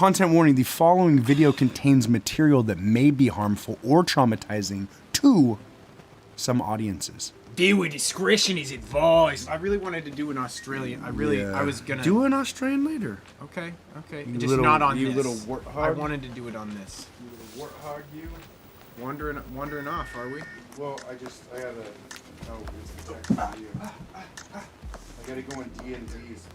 Content warning, the following video contains material that may be harmful or traumatizing to some audiences. Viewer discretion is advised. I really wanted to do an Australian. I was gonna do an Australian later. Okay. You Just little, not on you this. little warthog. I wanted to do it on this. You little warthog, you. Wandering off, are we? Well, I gotta. Oh, it's a you. I gotta go in D&Ds.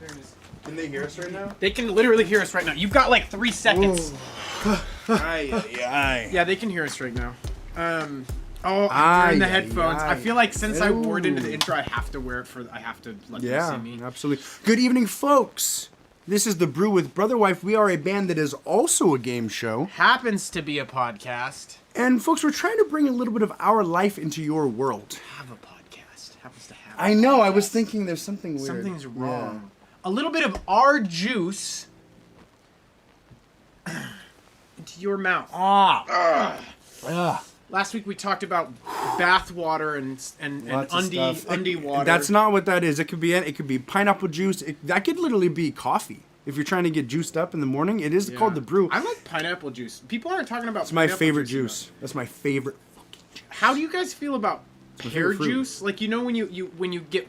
Can they hear us right now? They can literally hear us right now. You've got like 3 seconds. Yeah, they can hear us right now. I'm wearing the headphones. I feel like since I wore it into the intro, I have to wear it I have to let them see me. Absolutely. Good evening, folks. This is the Brew with Brotherwife. We are a band that is also a game show. Happens to be a podcast. And folks, we're trying to bring a little bit of our life into your world. Have a podcast. Happens to have I know, I was thinking there's something weird. Something's wrong. Yeah. A little bit of our juice into your mouth. Last week we talked about bath water and undie water. That's not what that is. It could be pineapple juice. That could literally be coffee. If you're trying to get juiced up in the morning, it is called the Brew. I like pineapple juice. People aren't talking about. It's my favorite juice. That's my favorite fucking juice. How do you guys feel about pear juice? Like when you're kid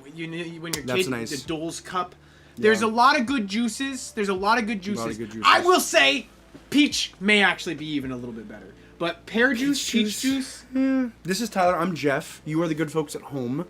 nice. The Dole's cup. There's a lot of good juices. I will say, peach may actually be even a little bit better. But pear juice, peach juice. This is Tyler. I'm Jeff. You are the good folks at home.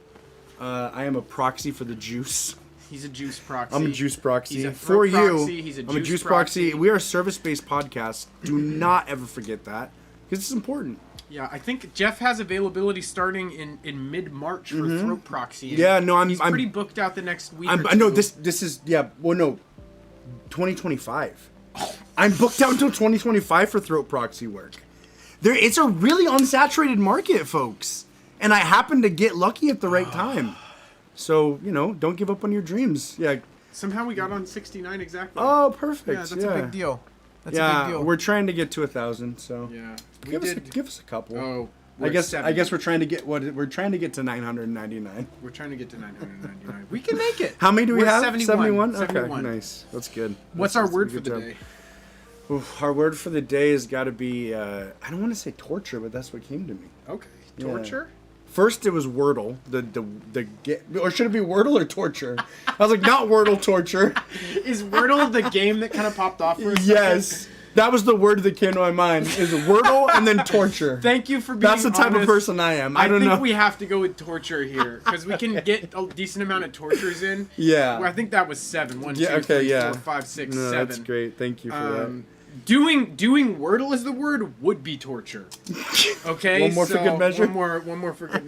I am a proxy for the juice. He's a juice proxy. I'm a juice proxy. He's a for proxy. you. He's a I'm a juice proxy. We are a service-based podcast. Do not ever forget that, because it's important. Yeah, I think Jeff has availability starting in mid-March for Throat Proxy. Yeah, no, he's pretty booked out the next week. No, this is 2025. I'm booked out until 2025 for Throat Proxy work. It's a really unsaturated market, folks, and I happen to get lucky at the right time. So don't give up on your dreams. Yeah. Somehow we got on 69 exactly. Oh, perfect. Yeah, that's a big deal. That's a big deal. We're trying to get to 1,000. So give us a couple. Oh, I guess we're trying to get we're trying to get to 999. We're trying to get to 999. We can make it. How many do we have? 71. 71? Okay, nice. That's good. What's our word for the day? Oof, our word for the day has got to be I don't want to say torture, but that's what came to me. Okay, torture. First it was Wordle, or should it be Wordle or torture? I was like, not Wordle, torture. Is Wordle the game that kind of popped off for a second? Yes. That was the word that came to my mind, is Wordle and then torture. Thank you for being That's the type of person I am. I don't know. I think we have to go with torture here, because we can get a decent amount of tortures in. Yeah. Well, I think that was 7. 1, 2, 3, 4, 5, 6, 7. That's great. Thank you for that. Doing Wordle as the word would be torture. Okay. One more for good measure. One more for good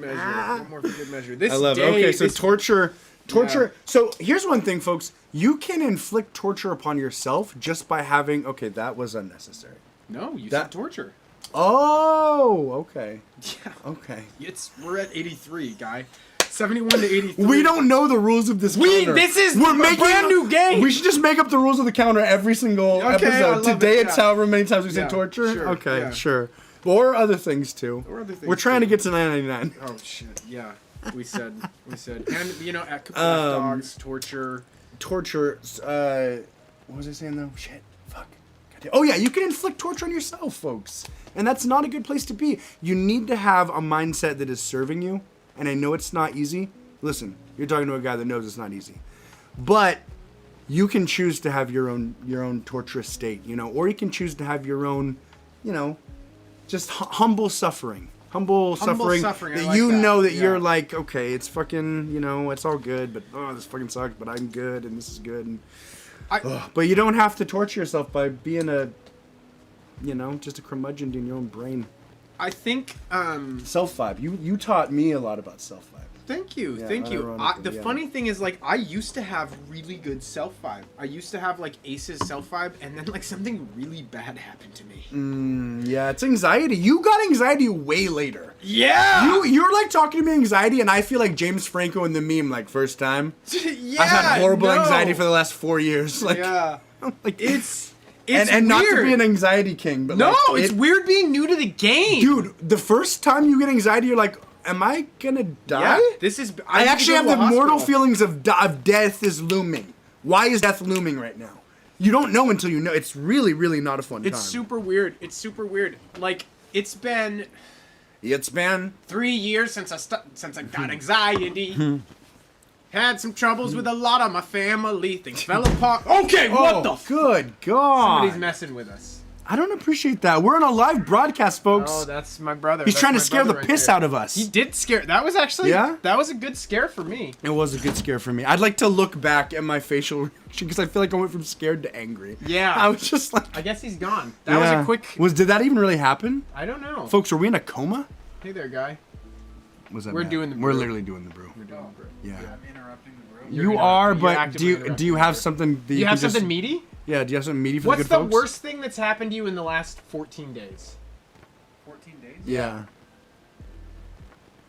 measure. This I love it. Okay, so torture. Yeah. So here's one thing, folks. You can inflict torture upon yourself just by having. Okay, that was unnecessary. No, you said torture. Oh, okay. Yeah. Okay. We're at 83, guy. 71 to 83. We don't know the rules of this counter. We're making a brand new game. We should just make up the rules of the counter every single episode. Today it's however many times we say torture. Sure, okay, sure. Or other things too. We're trying to get to 999. Oh shit, yeah. We said. And at dogs, torture. Torture. What was I saying though? Shit. Fuck. Oh yeah, you can inflict torture on yourself, folks. And that's not a good place to be. You need to have a mindset that is serving you. And I know it's not easy. Listen, you're talking to a guy that knows it's not easy. But you can choose to have your own torturous state, or you can choose to have your own, just humble suffering. Humble suffering that that you're like, okay, it's fucking, it's all good, but this fucking sucks, but I'm good and this is good. And but you don't have to torture yourself by being just a curmudgeon in your own brain. I think self-vibe. You taught me a lot about self-vibe. Thank you. The funny thing is, I used to have really good self-vibe. I used to have Ace's self-vibe, and then something really bad happened to me. Yeah, it's anxiety. You got anxiety way later. Yeah. You're talking to me anxiety, and I feel like James Franco in the meme first time. Yeah. I've had horrible anxiety for the last 4 years. It's and not to be an anxiety king, but it's weird being new to the game. Dude, the first time you get anxiety, you're like, am I gonna die? Yeah, I actually have the mortal feelings of death is looming. Why is death looming right now? You don't know until you know. It's really, really not a fun time. It's super weird. It's super weird. Like, it's been 3 years since I got anxiety. Had some troubles with a lot of my family. Things fell apart. Okay, what the good God. Somebody's messing with us. I don't appreciate that. We're on a live broadcast, folks. Oh, that's my brother. He's trying to scare the piss out of us. He did scare. That was actually, that was a good scare for me. It was a good scare for me. I'd like to look back at my facial reaction because I feel like I went from scared to angry. Yeah. I was just like... I guess he's gone. That was a quick... Did that even really happen? I don't know. Folks, are we in a coma? Hey there, guy. What's that? We're doing the brew. We're literally doing the brew. We're doing the brew. Yeah. I'm interrupting the brew. You are, but do you have something that you have something meaty? Yeah, do you have something meaty for the good folks? What's the worst thing that's happened to you in the last 14 days? 14 days? Yeah.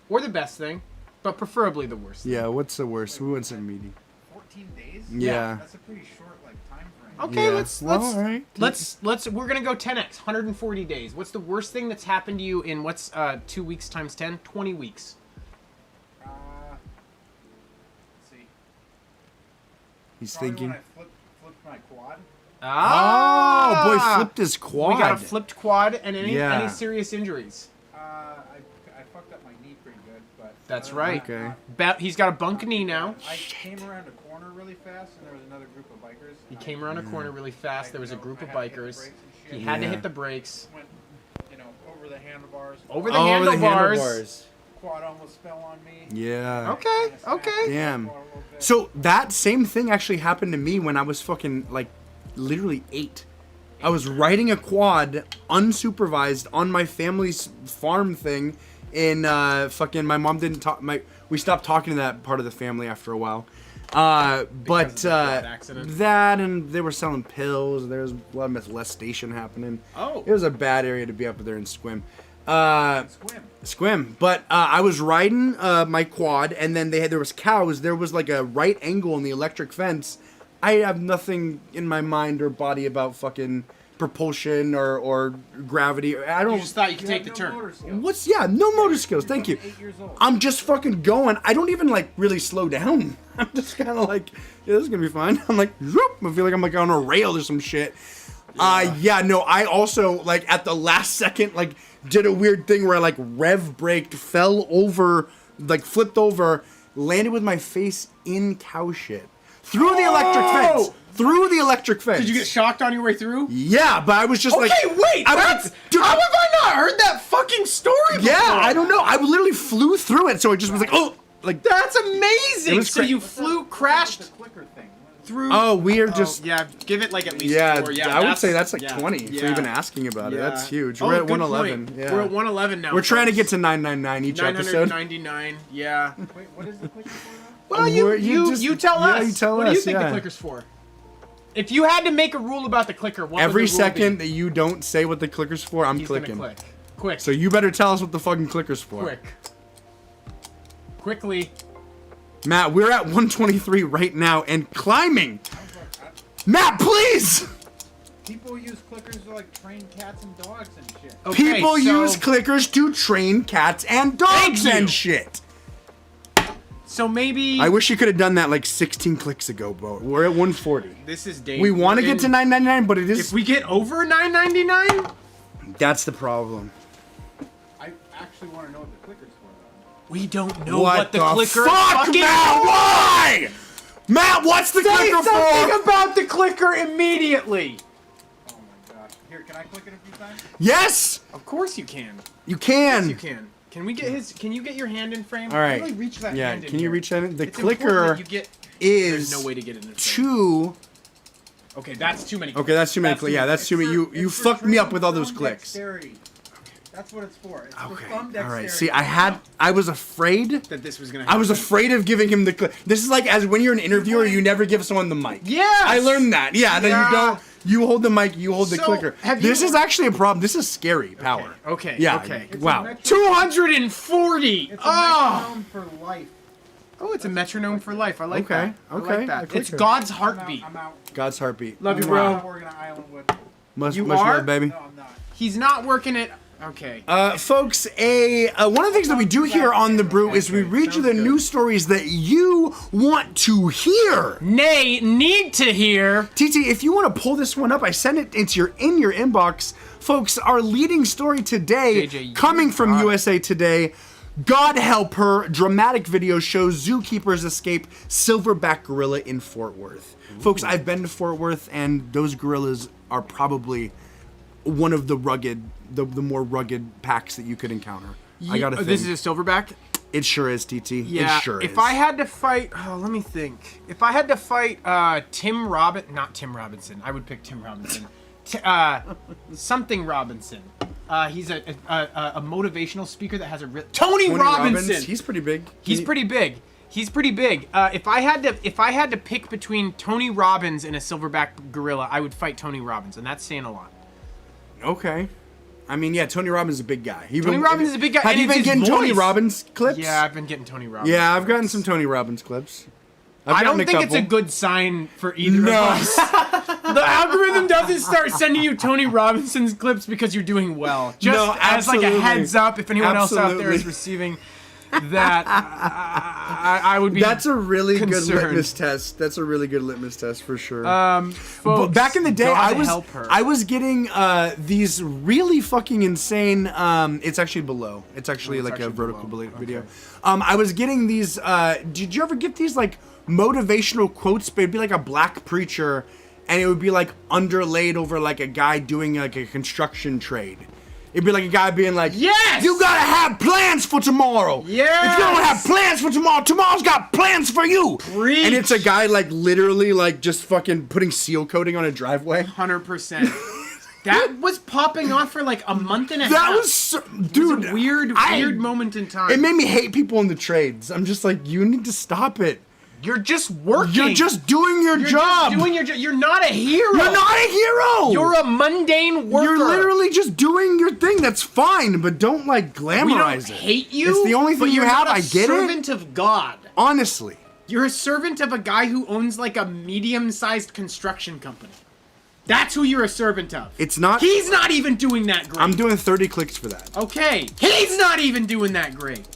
Or the best thing, but preferably the worst thing. Yeah, what's the worst? We want something meaty. 14 days? Yeah. That's a pretty short time frame. Okay, yeah. let's we're gonna go 10x, 140 days. What's the worst thing that's happened to you in 2 weeks times 10? 20 weeks. Let's see. He's Probably thinking. when I flipped my quad. Oh, boy, flipped his quad. We got a flipped quad and any serious injuries. I fucked up my knee pretty good, but... That's right. Okay. He's got a bunk knee now. I came around a corner really fast, and there was another group of bikers. He came around a corner really fast. There was a group of bikers. He had to hit the brakes. Went, over the handlebars. Over the handlebars. Quad almost fell on me. Yeah. Okay. Damn. So that same thing actually happened to me when I was fucking literally 8. I was riding a quad unsupervised on my family's farm thing in my mom didn't talk we stopped talking to that part of the family after a while. But that and they were selling pills. There was a lot of molestation happening. Oh. It was a bad area to be up there in Squim. Squim. But I was riding my quad, and then there was cows. There was like a right angle in the electric fence. I have nothing in my mind or body about fucking propulsion or gravity. I don't. You just thought you could take the turn. No motor skills. Thank you. 8 years old. I'm just fucking going. I don't even really slow down. I'm just kind of like, yeah, this is gonna be fine. I'm like, zoop. I feel like I'm on a rail or some shit. I also at the last second did a weird thing where I rev braked, fell over, flipped over, landed with my face in cow shit. Through the electric fence. Through the electric fence. Did you get shocked on your way through? Yeah, but I was just wait! How have I not heard that fucking story before? Yeah, I don't know. I literally flew through it, so it just was that's amazing. So you crashed The clicker thing. through. Oh, we are just. Yeah, give it at least 4. Yeah, I would say that's 20 for even asking about it. That's huge. We're at 111. Yeah. We're at 111 now. We're trying to get to 999 each episode. 999. Yeah. Wait, what is the clicker for now? Well, you tell us. Yeah, you tell us. What do you think the clicker's for? If you had to make a rule about the clicker, what every would the rule second be? that you don't say what the clicker's for, I'm clicking. Gonna click. Quick. So you better tell us what the fucking clicker's for. Quickly. Matt, we're at 123 right now and climbing. Matt, please. People use clickers to train cats and dogs and shit. Okay, People use clickers to train cats and dogs and shit. So maybe... I wish you could have done that 16 clicks ago, Bo. We're at 140. This is dangerous. We want to get to 999, but it is... If we get over 999? That's the problem. I actually want to know what the clicker's for, though. We don't know what the clicker fuck, fucking... Matt, why? Matt, what's the clicker for? Say something about the clicker immediately. Oh my gosh. Here, can I click it a few times? Yes! Of course you can. You can. Yes, you can. Can we get his? Can you get your hand in frame? All right. Really reach that hand in can you here. reach that in? The It's clicker is There's no way to get it in frame. 2. Okay, that's too many. Okay, that's too many. Yeah, that's too many. You fucked me up with all those clicks. Dexterity. That's what it's for. It's for Okay. thumb dexterity. All right. See, I was afraid. That this was gonna happen. I was afraid of giving him the click. This is as when you're an interviewer, you never give someone the mic. Yes! I learned that. Yeah, then you don't. You hold the mic, you hold the clicker. This is actually a problem. This is scary power. Okay. Yeah. Okay. Wow. 240. It's a metronome for life. Oh, it's a metronome for life. I like that. I Okay. like that. A It's clicker. God's heartbeat. I'm out. God's heartbeat. Love you, I'm bro. not working on Islandwood. Much You love, are? baby. No, I'm not. He's not working at Okay. Folks, one of the things that we do here on The Brew is we read you the news stories that you want to hear. Nay, need to hear. TT, if you want to pull this one up, I sent it in your inbox. Folks, our leading story today, JJ, coming from USA Today, God help her, dramatic video shows zookeepers escape silverback gorilla in Fort Worth. Ooh. Folks, I've been to Fort Worth, and those gorillas are probably one of the more rugged packs that you could encounter. I gotta think. This is a silverback? It sure is, TT. Yeah, it sure is. If I had to fight, let me think. If I had to fight not Tim Robinson, I would pick Tim Robinson. Something Robinson. He's a motivational speaker that has a Tony Robinson. He's pretty big. He's pretty big. If I had to pick between Tony Robbins and a silverback gorilla, I would fight Tony Robbins, and that's saying a lot. Okay. I mean, yeah, Tony Robbins is a big guy. Tony Robbins is a big guy. Have you been getting Tony Robbins clips? Yeah, I've been getting Tony Robbins. Yeah, I've gotten some Tony Robbins clips. I don't think it's a good sign for either of us. The algorithm doesn't start sending you Tony Robinson's clips because you're doing well. Just as like a heads up, if anyone else out there is receiving that, I would be That's a really concerned. Good litmus test. That's a really good litmus test for sure. Folks, back in the day, I was getting these really fucking insane. It's actually below. It's actually a vertical video. Okay. I was getting these. Did you ever get these like motivational quotes? But it'd be like a black preacher, and it would be like underlaid over like a guy doing like a construction trade. It'd be like a guy being like, yes! You gotta have plans for tomorrow. Yes! If you don't have plans for tomorrow, tomorrow's got plans for you. Preach. And it's a guy like literally like just fucking putting seal coating on a driveway. 100%. That was popping off for like a month and a half. That was, dude. It was a weird moment in time. It made me hate people in the trades. I'm just like, you need to stop it. You're just working. You're just doing your job. You're not a hero. You're not a hero. You're a mundane worker. You're literally just doing your thing. That's fine, but don't like glamorize it. We don't hate you. It's the only thing you have. I get it. You're a servant of God. Honestly. You're a servant of a guy who owns like a medium-sized construction company. That's who you're a servant of. It's not. He's not even doing that great. I'm doing 30 clicks for that. Okay. He's not even doing that great.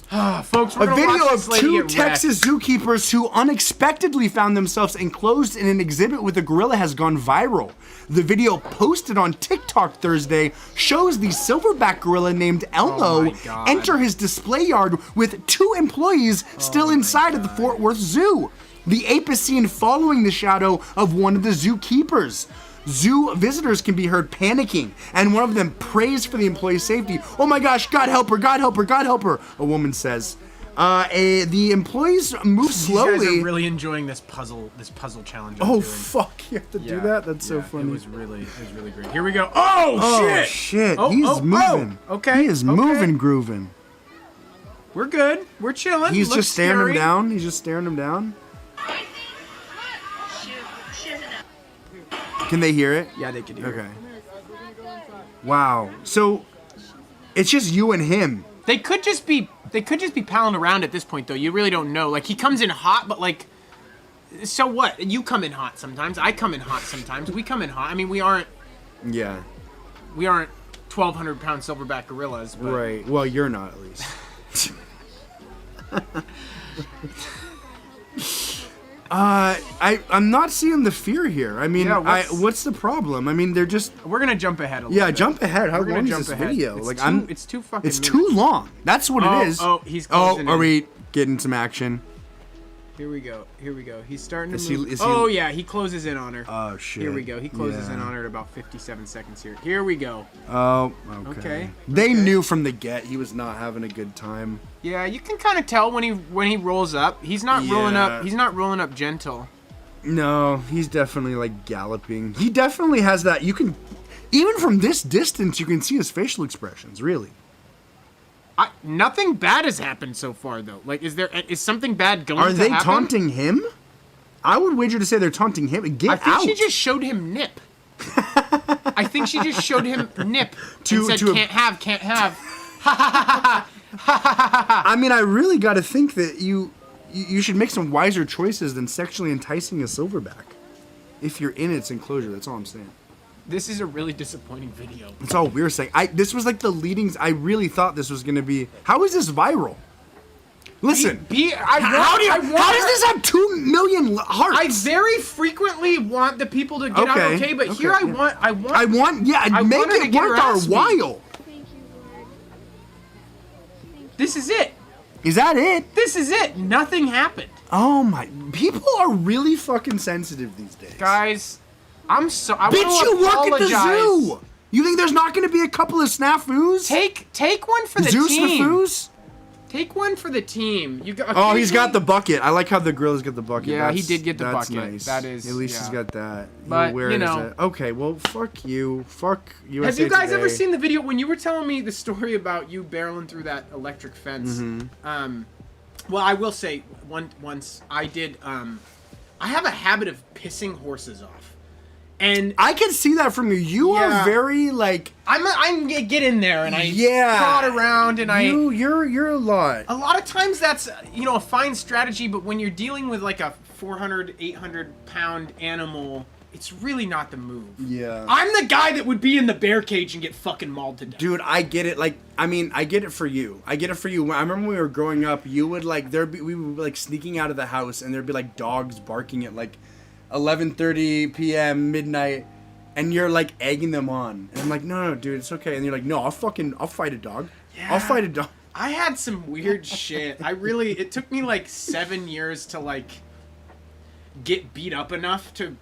Folks, we're a video watch of two Texas zookeepers who unexpectedly found themselves enclosed in an exhibit with a gorilla has gone viral. The video posted on TikTok Thursday shows the silverback gorilla named Elmo enter his display yard with two employees still inside of the Fort Worth Zoo. The ape is seen following the shadow of one of the zookeepers. Zoo visitors can be heard panicking, and one of them prays for the employee's safety. Oh my gosh, God help her, God help her, God help her, a woman says. The employees move slowly. You guys are really enjoying this puzzle challenge. Oh fuck, you have to do that? That's so funny. It was really great. Here we go. Oh shit! He's moving. Okay. He is moving, grooving. We're good. We're chilling. He's just staring him down. He's just staring him down. Can they hear it? Yeah, they can hear it. Okay. Wow. So it's just you and him. They could just be palling around at this point, though. You really don't know. Like, he comes in hot, but like, so what? You come in hot sometimes. I come in hot sometimes. We come in hot. I mean, we aren't. Yeah. We aren't 1,200-pound silverback gorillas. But... Right. Well, you're not at least. I'm not seeing the fear here. I mean, what's the problem? I mean, they're just. We're gonna jump ahead a little bit. Jump ahead. How long is this video? It's too fucking. It's too long. That's what it is. Oh, he's closing are we getting some action? Here we go. He's starting to move. Yeah, he closes in on her. Oh shit. Here we go. He closes in on her at about 57 seconds here. Here we go. Oh, okay. They knew from the get he was not having a good time. Yeah, you can kind of tell when he rolls up. He's not rolling up. He's not rolling up gentle. No, he's definitely like galloping. He definitely has that. You can, even from this distance, you can see his facial expressions. Really. Nothing bad has happened so far, though. Like, is something bad going to happen? Are they taunting him? I would wager to say they're taunting him. Get out. I think she just showed him nip. I think she just showed him nip and said, can't have. I mean, I really got to think that you should make some wiser choices than sexually enticing a silverback. If you're in its enclosure, that's all I'm saying. This is a really disappointing video. That's all we're saying. This was like the leadings. I really thought this was gonna be. How is this viral? Listen. How does this have 2 million hearts? I very frequently want the people to get out okay, but here I want. Yeah, make it worth our while. Thank you, Lord. This is it. Is that it? This is it. Nothing happened. Oh my! People are really fucking sensitive these days, guys. I'm so. Bitch, you work at the zoo. You think there's not going to be a couple of snafus? Take one for the zoo team. Snafus? Take one for the team. You got. Oh, he's got the bucket. I like how the griller's got the bucket. Yeah, he did get the bucket. Nice. That is. At least he's got that. But you know. Okay, well, fuck you. Fuck USA Have you guys Today. ever seen the video when you were telling me the story about you barreling through that electric fence? Mm-hmm. Well, I will say once I did. I have a habit of pissing horses off. And I can see that from you. You are very like I'm get in there and I trot around and you're a lot. A lot of times that's a fine strategy, but when you're dealing with like a 400, 800 pound animal, it's really not the move. Yeah. I'm the guy that would be in the bear cage and get fucking mauled to death. Dude, I get it. Like, I mean, I get it for you. I remember when we were growing up, you would like we would be like sneaking out of the house and there'd be like dogs barking at like 11:30 p.m. midnight, and you're like egging them on, and I'm like, no, dude, it's okay, and you're like, no, I'll fight a dog. Yeah. I'll fight a dog. I had some weird shit. It took me like 7 years to like get beat up enough to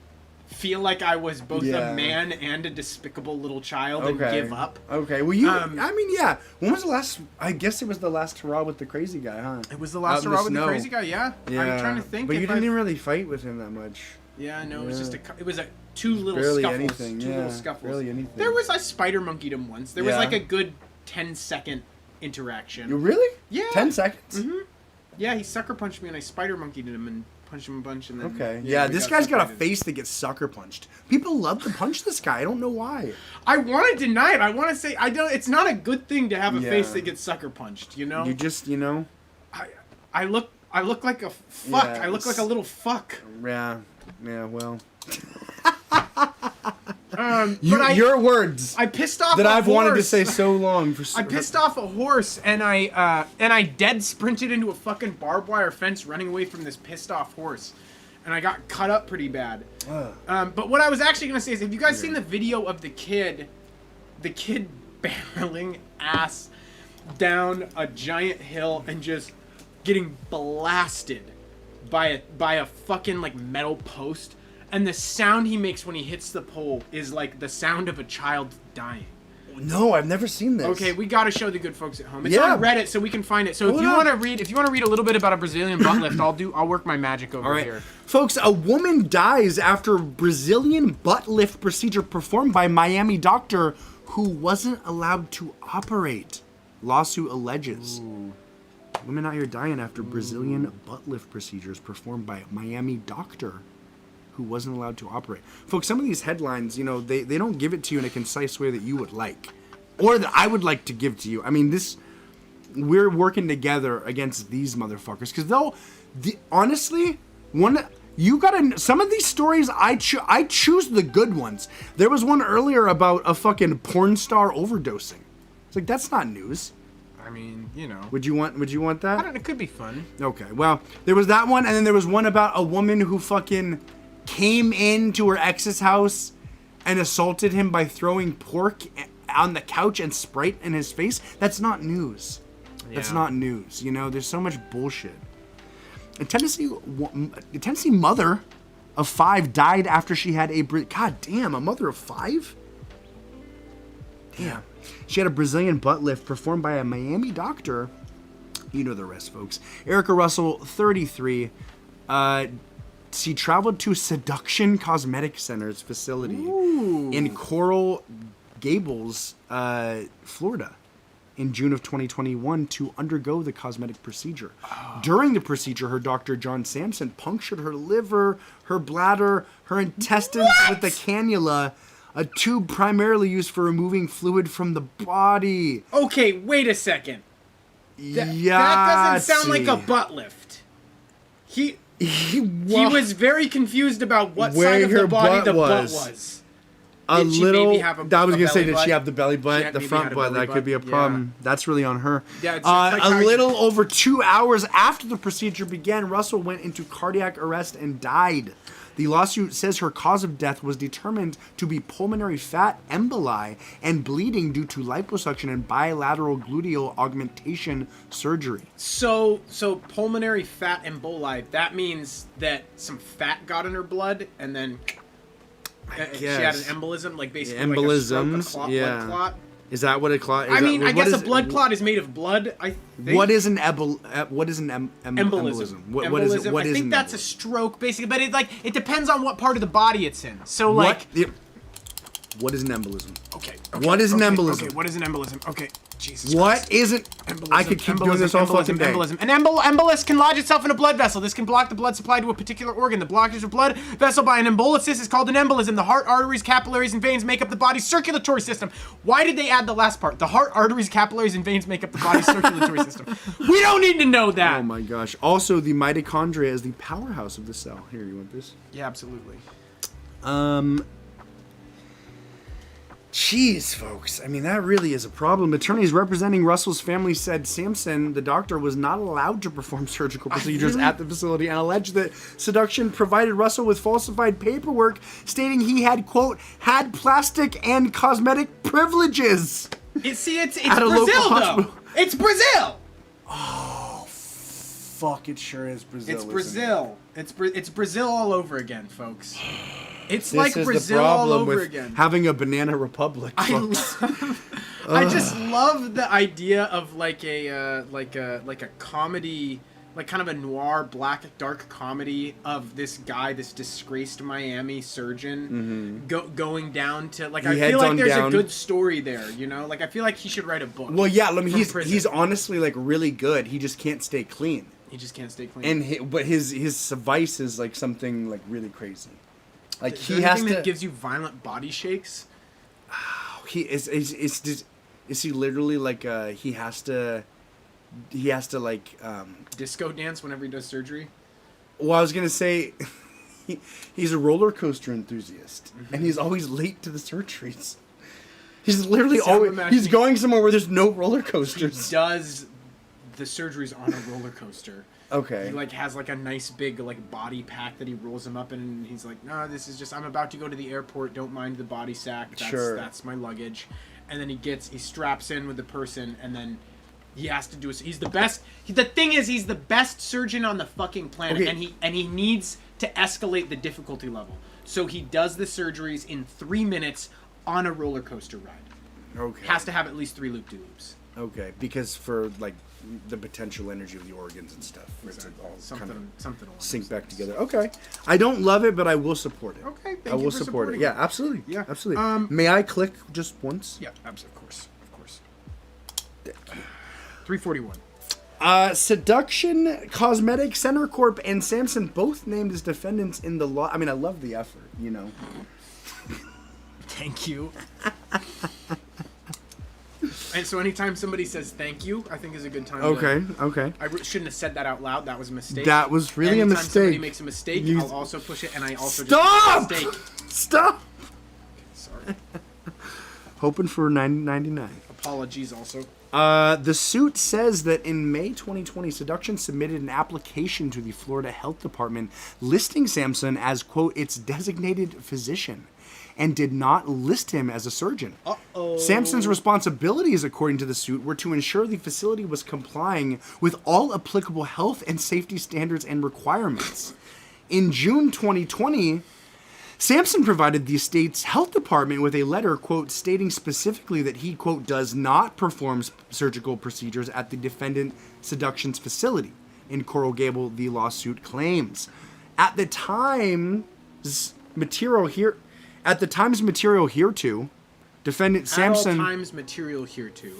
feel like I was both a man and a despicable little child and give up. Okay, well I mean, yeah. When was the last? I guess it was the last hurrah with the crazy guy, huh? It was the last hurrah with the crazy guy. Yeah. I'm trying to think. But you didn't even really fight with him that much. Yeah, no, it was just two little scuffles. Two little scuffles. Barely anything. I spider monkeyed him once. There was like a good 10-second interaction. You really? Yeah. 10 seconds? Mm-hmm. Yeah, he sucker punched me and I spider monkeyed him and punched him a bunch and then. Okay. Yeah, this guy's got a face that gets sucker punched. People love to punch this guy. I don't know why. I want to deny it. I want to say it's not a good thing to have a face that gets sucker punched. You know. You just I look like a fuck. I look like a little fuck. Yeah. Yeah, well. Your words. I pissed off that a I've horse. wanted to say so long. I pissed off a horse and I dead sprinted into a fucking barbed wire fence, running away from this pissed off horse, and I got cut up pretty bad. But what I was actually gonna say is, have you guys seen the video of the kid barreling ass down a giant hill and just getting blasted by a fucking like metal post, and the sound he makes when he hits the pole is like the sound of a child dying? No, I've never seen this. Okay, we gotta show the good folks at home. It's on Reddit, so we can find it. So if you want to read a little bit about a Brazilian butt lift, I'll work my magic over here. Folks, a woman dies after Brazilian butt lift procedure performed by Miami doctor who wasn't allowed to operate. Lawsuit alleges. Ooh. Women out here dying after Brazilian butt lift procedures performed by a Miami doctor who wasn't allowed to operate. Folks, some of these headlines, they don't give it to you in a concise way that you would like, or that I would like to give to you. I mean, we're working together against these motherfuckers, because honestly, some of these stories, I choose the good ones. There was one earlier about a fucking porn star overdosing. It's like, that's not news. I mean, Would you want that? I don't know. It could be fun. Okay. Well, there was that one, and then there was one about a woman who fucking came into her ex's house and assaulted him by throwing pork on the couch and Sprite in his face. That's not news. Yeah. That's not news. There's so much bullshit. A Tennessee mother of 5 died after she had God damn, a mother of 5? Damn. She had a Brazilian butt lift performed by a Miami doctor. You know the rest, folks. Erica Russell, 33. She traveled to Seduction Cosmetic Center's facility in Coral Gables, Florida, in June of 2021 to undergo the cosmetic procedure. During the procedure, her doctor, John Sampson, punctured her liver, her bladder, her intestines with a cannula, a tube primarily used for removing fluid from the body. Okay, wait a second. That doesn't sound like a butt lift. He was very confused about what side of the body the butt was. I was gonna say, did butt? she have the belly butt, the front butt? That could be a problem. Yeah. That's really on her. Yeah, it's like a little over 2 hours after the procedure began, Russell went into cardiac arrest and died. The lawsuit says her cause of death was determined to be pulmonary fat emboli and bleeding due to liposuction and bilateral gluteal augmentation surgery. So pulmonary fat emboli, that means that some fat got in her blood and then she had an embolism, like basically embolisms, like a blood clot. Is that what a clot is? I mean, I guess a blood clot is made of blood, I think. What is an embolism? Embolism. I think that's a stroke, basically, but it depends on what part of the body it's in. So, like... What is an embolism? Okay. What is an embolism? Okay, what is an embolism? Okay, Jesus What Christ. Isn't... Embolism, I could keep doing this all fucking day. Embolism. An embolus can lodge itself in a blood vessel. This can block the blood supply to a particular organ. The blockage of blood vessel by an embolysis is called an embolism. The heart, arteries, capillaries, and veins make up the body's circulatory system. Why did they add the last part? The heart, arteries, capillaries, and veins make up the body's circulatory system. We don't need to know that. Oh my gosh. Also, the mitochondria is the powerhouse of the cell. Here, you want this? Yeah, absolutely. Jeez, folks. I mean, that really is a problem. Attorneys representing Russell's family said Sampson, the doctor, was not allowed to perform surgical procedures at the facility and alleged that seduction provided Russell with falsified paperwork stating he had, quote, had plastic and cosmetic privileges. It's Brazil, though. It's Brazil. Oh, fuck, it sure is Brazil. It's Brazil. It's Brazil all over again, folks. It's this like is Brazil the problem all over with again. Having a banana republic, folks. I just love the idea of like a comedy, like kind of a noir, black, dark comedy of this guy, this disgraced Miami surgeon, going down to like. I feel like there's a good story there, you know. Like I feel like he should write a book. Well, yeah, I mean, he's honestly like really good. He just can't stay clean. He just can't stay clean. But his vice is like something like really crazy. Like he has to. That gives you violent body shakes. He is he literally like he has to like disco dance whenever he does surgery. Well, I was gonna say he's a roller coaster enthusiast, and he's always late to the surgeries. He's literally he's going somewhere where there's no roller coasters. He does the surgeries on a roller coaster. Okay. He like has like a nice big like body pack that he rolls him up in, and he's like, "No, this is just I'm about to go to the airport. Don't mind the body sack. That's my luggage." And then he straps in with the person, and then he has to do it. He's the best. The thing is, he's the best surgeon on the fucking planet, and he needs to escalate the difficulty level. So he does the surgeries in 3 minutes on a roller coaster ride. Okay. Has to have at least 3 loop-de-loops. Okay, because for like the potential energy of the organs and stuff, for it to all something sync back together. Okay, I don't love it, but I will support it. Okay, I will support it. Yeah, absolutely. Yeah, absolutely. May I click just once? Yeah, absolutely. Of course. Thank you. 341. Seduction, Cosmetic, Center Corp, and Sampson both named as defendants in the law. I mean, I love the effort, you know. Thank you. And so anytime somebody says thank you, I think is a good time. Okay. I shouldn't have said that out loud. That was a mistake. That was really a mistake. Somebody makes a mistake, I'll also push it, and I also Stop! just made a mistake. Stop! Sorry. Hoping for $9.99. Apologies also. The suit says that in May 2020, Seduction submitted an application to the Florida Health Department listing Sampson as, quote, its designated physician, and did not list him as a surgeon. Uh-oh. Sampson's responsibilities, according to the suit, were to ensure the facility was complying with all applicable health and safety standards and requirements. In June 2020, Sampson provided the state's health department with a letter, quote, stating specifically that he, quote, does not perform surgical procedures at the defendant Seduction's facility. In Coral Gable, the lawsuit claims. At the time's material hereto, defendant Sampson... At all times material hereto.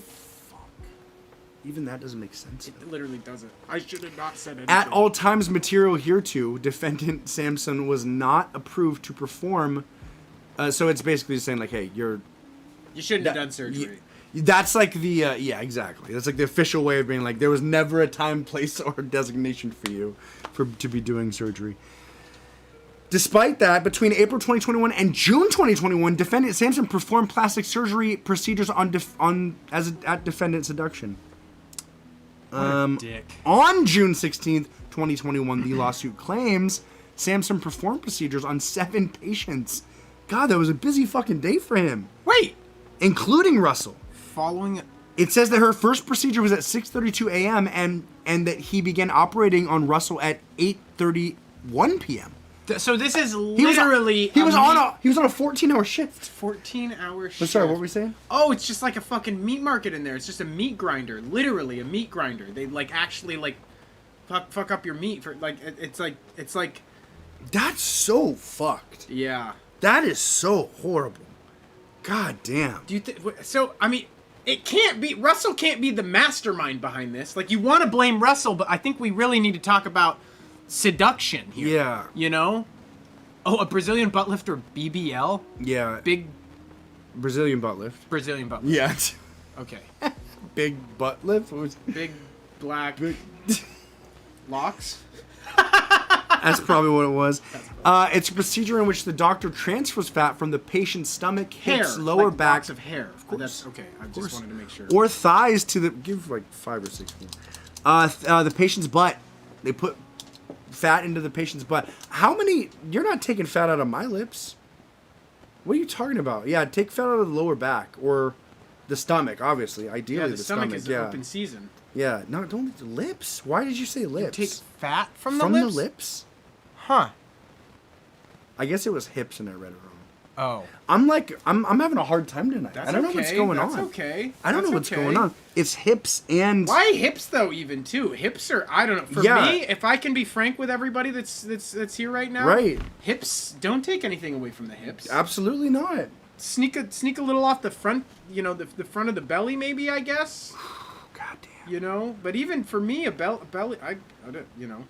Even that doesn't make sense. It literally doesn't. I should have not said anything. At all times material hereto, defendant Sampson was not approved to perform... so it's basically saying, like, hey, you shouldn't have done surgery. That's like the... yeah, exactly. That's like the official way of being like, there was never a time, place, or designation for you to be doing surgery. Despite that, between April 2021 and June 2021, defendant Sampson performed plastic surgery procedures at defendant seduction. What a dick. On June 16th, 2021, the lawsuit claims Sampson performed procedures on 7 patients. God, that was a busy fucking day for him. Wait! Including Russell. Following... It says that her first procedure was at 6:32 a.m. and that he began operating on Russell at 8:31 p.m. So this is literally... He was on a 14-hour shift. 14-hour shift. But sorry, what were we saying? Oh, it's just like a fucking meat market in there. It's just a meat grinder. Literally a meat grinder. They like actually like fuck up your meat for like it's like That's so fucked. Yeah. That is so horrible. God damn. Do you so I mean Russell can't be the mastermind behind this. Like, you want to blame Russell, but I think we really need to talk about seduction here. Yeah. You know? Oh, a Brazilian butt lift or BBL? Yeah. Big Brazilian butt lift. Brazilian butt lift. Yeah. Okay. Big butt lift? Big black locks? That's probably what it was. It's a procedure in which the doctor transfers fat from the patient's stomach, hips, lower like back. Locks of hair. Of course. That's okay. I just wanted to make sure. Or thighs to the... Give like 5 or 6 more. The patient's butt. They put fat into the patient's butt. How many... You're not taking fat out of my lips. What are you talking about? Yeah, take fat out of the lower back. Or the stomach, obviously. Ideally, the stomach is open season. Yeah. No, don't... Lips? Why did you say lips? You take fat from the lips? From the lips? Huh. I guess it was hips and I read it wrong. Oh. I'm having a hard time tonight. That's I don't know what's going on. That's okay. I don't know what's going on. It's hips and... Why hips, though, even, too? Hips are... I don't know. For me, if I can be frank with everybody that's here right now... Right. Hips, don't take anything away from the hips. Absolutely not. Sneak a little off the front, you know, the front of the belly, maybe, I guess. God damn. You know? But even for me, a belly... I don't, you know...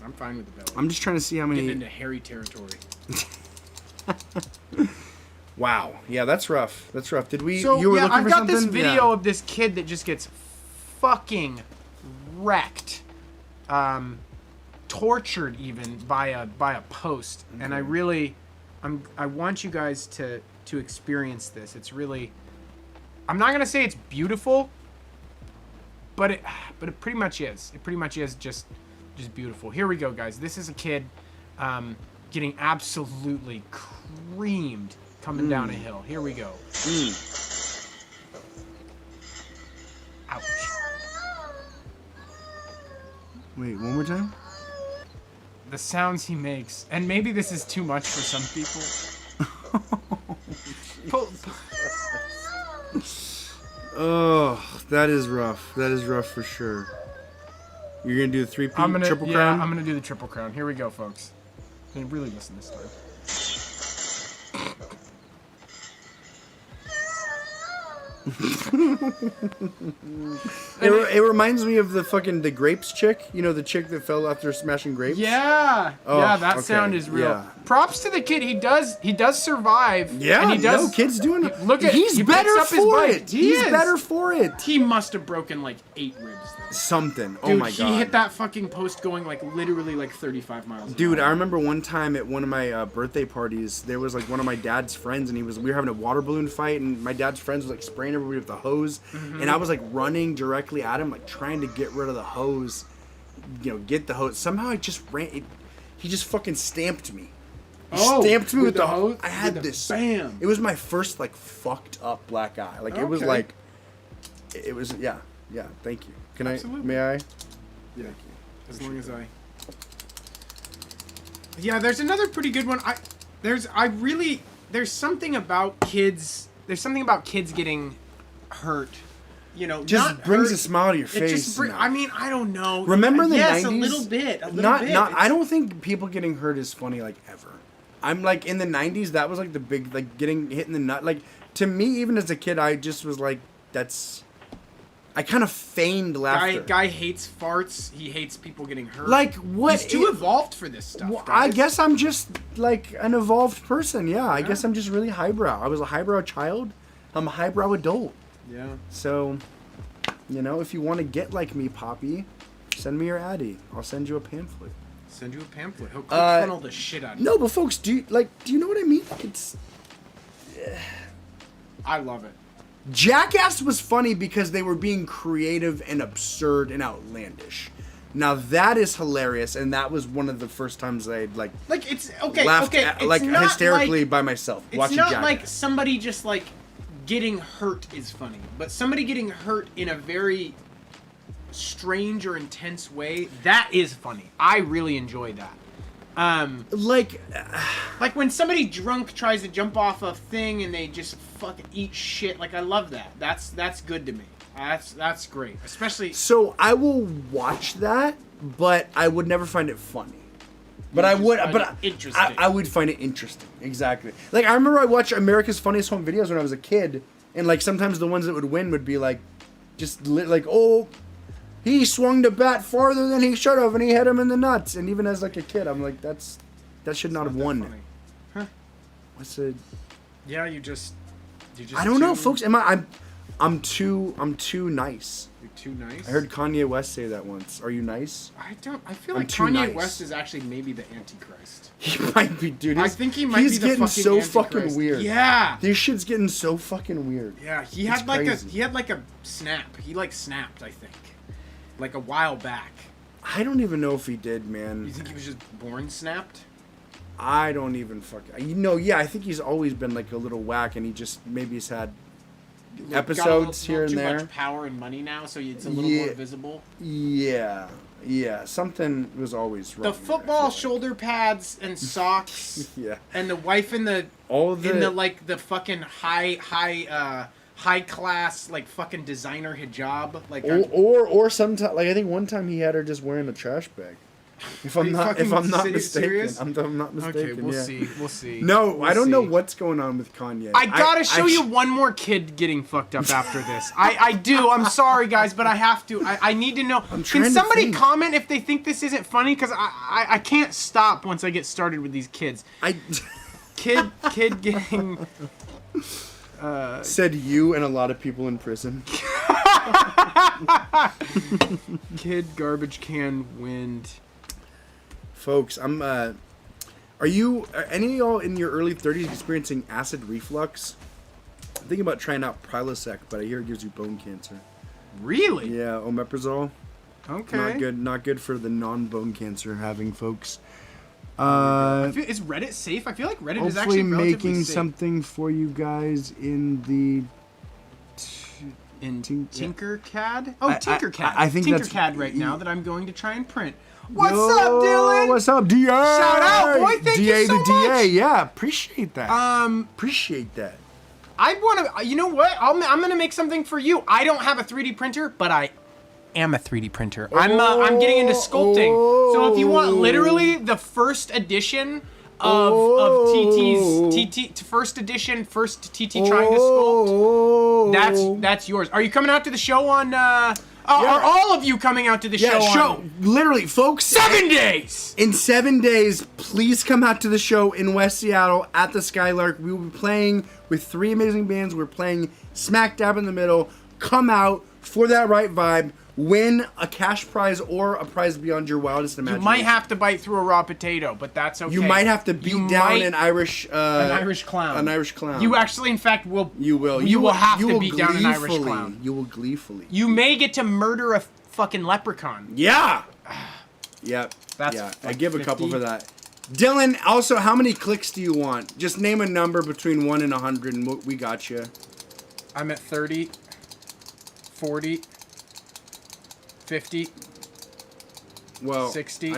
I'm fine with the belly. I'm just trying to see how many... Getting into hairy territory. Wow. Yeah, that's rough. That's rough. Did we... So, you were yeah, looking I've for got something? this video of this kid that just gets fucking wrecked. Tortured even by a post. Okay. And I want you guys to experience this. It's really... I'm not going to say it's beautiful, but it pretty much is. It pretty much is just beautiful. Here we go, guys. This is a kid getting absolutely creamed coming down a hill. Here we go. Ouch. Wait, one more time? The sounds he makes. And maybe this is too much for some people. Oh, that is rough. That is rough for sure. You're going to do the triple crown? Yeah, I'm going to do the triple crown. Here we go, folks. And really listen this time. It reminds me of the grapes chick. You know, the chick that fell after smashing grapes? Yeah. Oh, yeah, that sound is real. Yeah. Props to the kid. He does survive. Yeah, and he does. No, kid's doing it. Look at He's better for it. He's is. better for it. He must have broken like 8 ribs though. Something. Dude, oh my god. He hit that fucking post going like literally like 35 miles an hour. Dude, I remember one time at one of my birthday parties, there was like one of my dad's friends and we were having a water balloon fight and my dad's friends was like spraying everybody with the hose and I was like running directly at him like trying to get rid of the hose, you know, get the hose. Somehow I just ran he just fucking stamped me. He stamped me with the hose. I had this. Bam. It was my first like fucked up black eye. Like it was like it was yeah. Thank you. Can Absolutely. May I? Yeah. Thank you. As long as I. Yeah, there's another pretty good one. There's something about kids. There's something about kids getting hurt. You know, just not brings hurt. a smile to your face. It just I mean, I don't know. Remember in the 90s? Yes, a little bit. I don't think people getting hurt is funny like ever. I'm like in the 90s. That was like the big like getting hit in the nut. Like to me, even as a kid, I just was like, that's. I kind of feigned laughter. Guy hates farts. He hates people getting hurt. Like what? He's too evolved for this stuff. Well, I guess I'm just like an evolved person. Yeah, I guess I'm just really highbrow. I was a highbrow child. I'm a highbrow adult. Yeah. So, you know, if you want to get like me, Poppy, send me your Addy. I'll send you a pamphlet. Send you a pamphlet. He'll funnel the shit out of you. No, but folks, do you know what I mean? Like, it's... I love it. Jackass was funny because they were being creative and absurd and outlandish. Now that is hilarious, and that was one of the first times I'd like it's okay. laughed okay, at, it's like not hysterically like, by myself it's watching not Jackass. like somebody just like getting hurt is funny, but somebody getting hurt in a very strange or intense way, that is funny. I really enjoy that. Like when somebody drunk tries to jump off a thing and they just fucking eat shit. Like I love that. That's good to me. That's great. Especially. So I will watch that, but I would never find it funny. But I would. But interesting. I would find it interesting. Exactly. Like I remember I watched America's Funniest Home Videos when I was a kid, and like sometimes the ones that would win would be like, just like he swung the bat farther than he should have, and he hit him in the nuts. And even as like a kid, I'm like, that should not have won. Funny. Huh? What's it? Yeah, you just. I don't know, folks. I'm too nice. You're too nice. I heard Kanye West say that once. Are you nice? I feel I'm like too Kanye nice. West is actually maybe the Antichrist. He might be, dude. I think he might be the getting fucking so Antichrist. fucking weird. Yeah. This shit's getting so fucking weird. Yeah, he It's had like crazy. a snap. He like snapped, I think, like a while back. I don't even know if he did, man. You think he was just born snapped? I don't even yeah, I think he's always been like a little whack, and he just maybe he's had episodes here and too there. Much power and money now, so it's a little more visible. Yeah, something was always wrong. The football shoulder pads and socks. Yeah. And the wife in the like the fucking high class like fucking designer hijab like or sometimes like I think one time he had her just wearing a trash bag. If I'm not mistaken. Serious? I'm not mistaken. Okay, we'll see. No, We'll I don't see. know what's going on with Kanye. I gotta show you one more kid getting fucked up after this. I do. I'm sorry, guys, but I have to. I need to know. Can somebody comment if they think this isn't funny? Because I can't stop once I get started with these kids. Kid getting... said you and a lot of people in prison. Kid garbage can wind. Folks, are any of y'all in your early 30s experiencing acid reflux? I'm thinking about trying out Prilosec, but I hear it gives you bone cancer. Really? Yeah, omeprazole. Okay. Not good for the non-bone cancer having folks. Is Reddit safe? I feel like Reddit is actually relatively making safe. something for you guys in the Tinkercad? Oh, Tinkercad. I think that's Tinkercad right now that I'm going to try and print. What's up, Dylan? What's up, DA? Shout out, boy. Thank you so the much. DA, yeah. Appreciate that. Appreciate that. I want to, you know what? I'm going to make something for you. I don't have a 3D printer, but I am a 3D printer. I'm getting into sculpting. So if you want literally the first edition of TT's first edition, first TT trying to sculpt, that's yours. Are you coming out to the show on are all of you coming out to the show? Literally, folks. 7 days! In 7 days, please come out to the show in West Seattle at the Skylark. We will be playing with 3 amazing bands. We're playing smack dab in the middle. Come out for that right vibe. Win a cash prize or a prize beyond your wildest imagination. You might have to bite through a raw potato, but that's okay. You might have to beat down an Irish clown. An Irish clown. You actually, in fact, will. You will. You will have to beat down an Irish clown. You will gleefully. You may get to murder a fucking leprechaun. Yeah. Yep. That's I give 50. a couple for that. Dylan, also, how many clicks do you want? Just name a number between 1 and 100, and we got you. I'm at 30, 40. 50. Well, 60.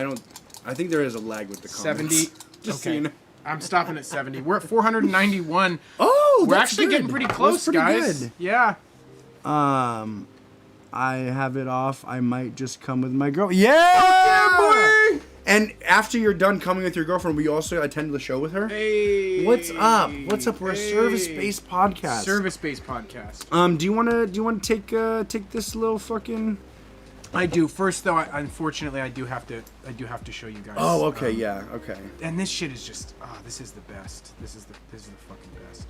I think there is a lag with the comments. 70. Just so Okay. you know. I'm stopping at 70. We're at 491. Oh, we're that's actually good. getting pretty That's close, pretty guys. good. Yeah. I have it off. I might just come with my girl. Yeah, boy! And after you're done coming with your girlfriend, will you also attend the show with her? Hey. What's up? What's up? We're a service-based podcast. Service-based podcast. Do you want to take this little fucking? I do. First, though, unfortunately, I do have to show you guys. Oh, okay, yeah, okay. And this shit is just, this is the best. This is the fucking best.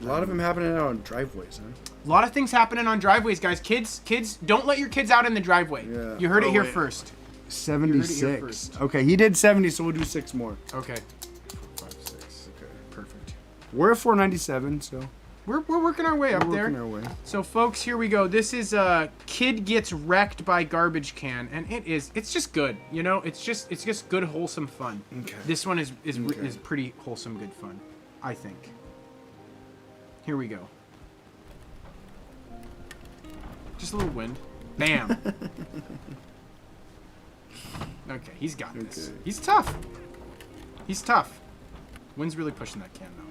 A lot of them happening out on driveways, huh? A lot of things happening on driveways, guys. Kids, don't let your kids out in the driveway. Yeah. You heard it here first. 76. Okay, he did 70, so we'll do 6 more. Okay. 4, 5, 6. Okay, perfect. We're at 497, so we're working our way up there. Working our way. So, folks, here we go. This is Kid Gets Wrecked by Garbage Can, and it's just good. You know, it's just good, wholesome fun. Okay. This one is pretty wholesome, good fun, I think. Here we go. Just a little wind. Bam. Okay, he's got this. He's tough. He's tough. Wind's really pushing that can, though.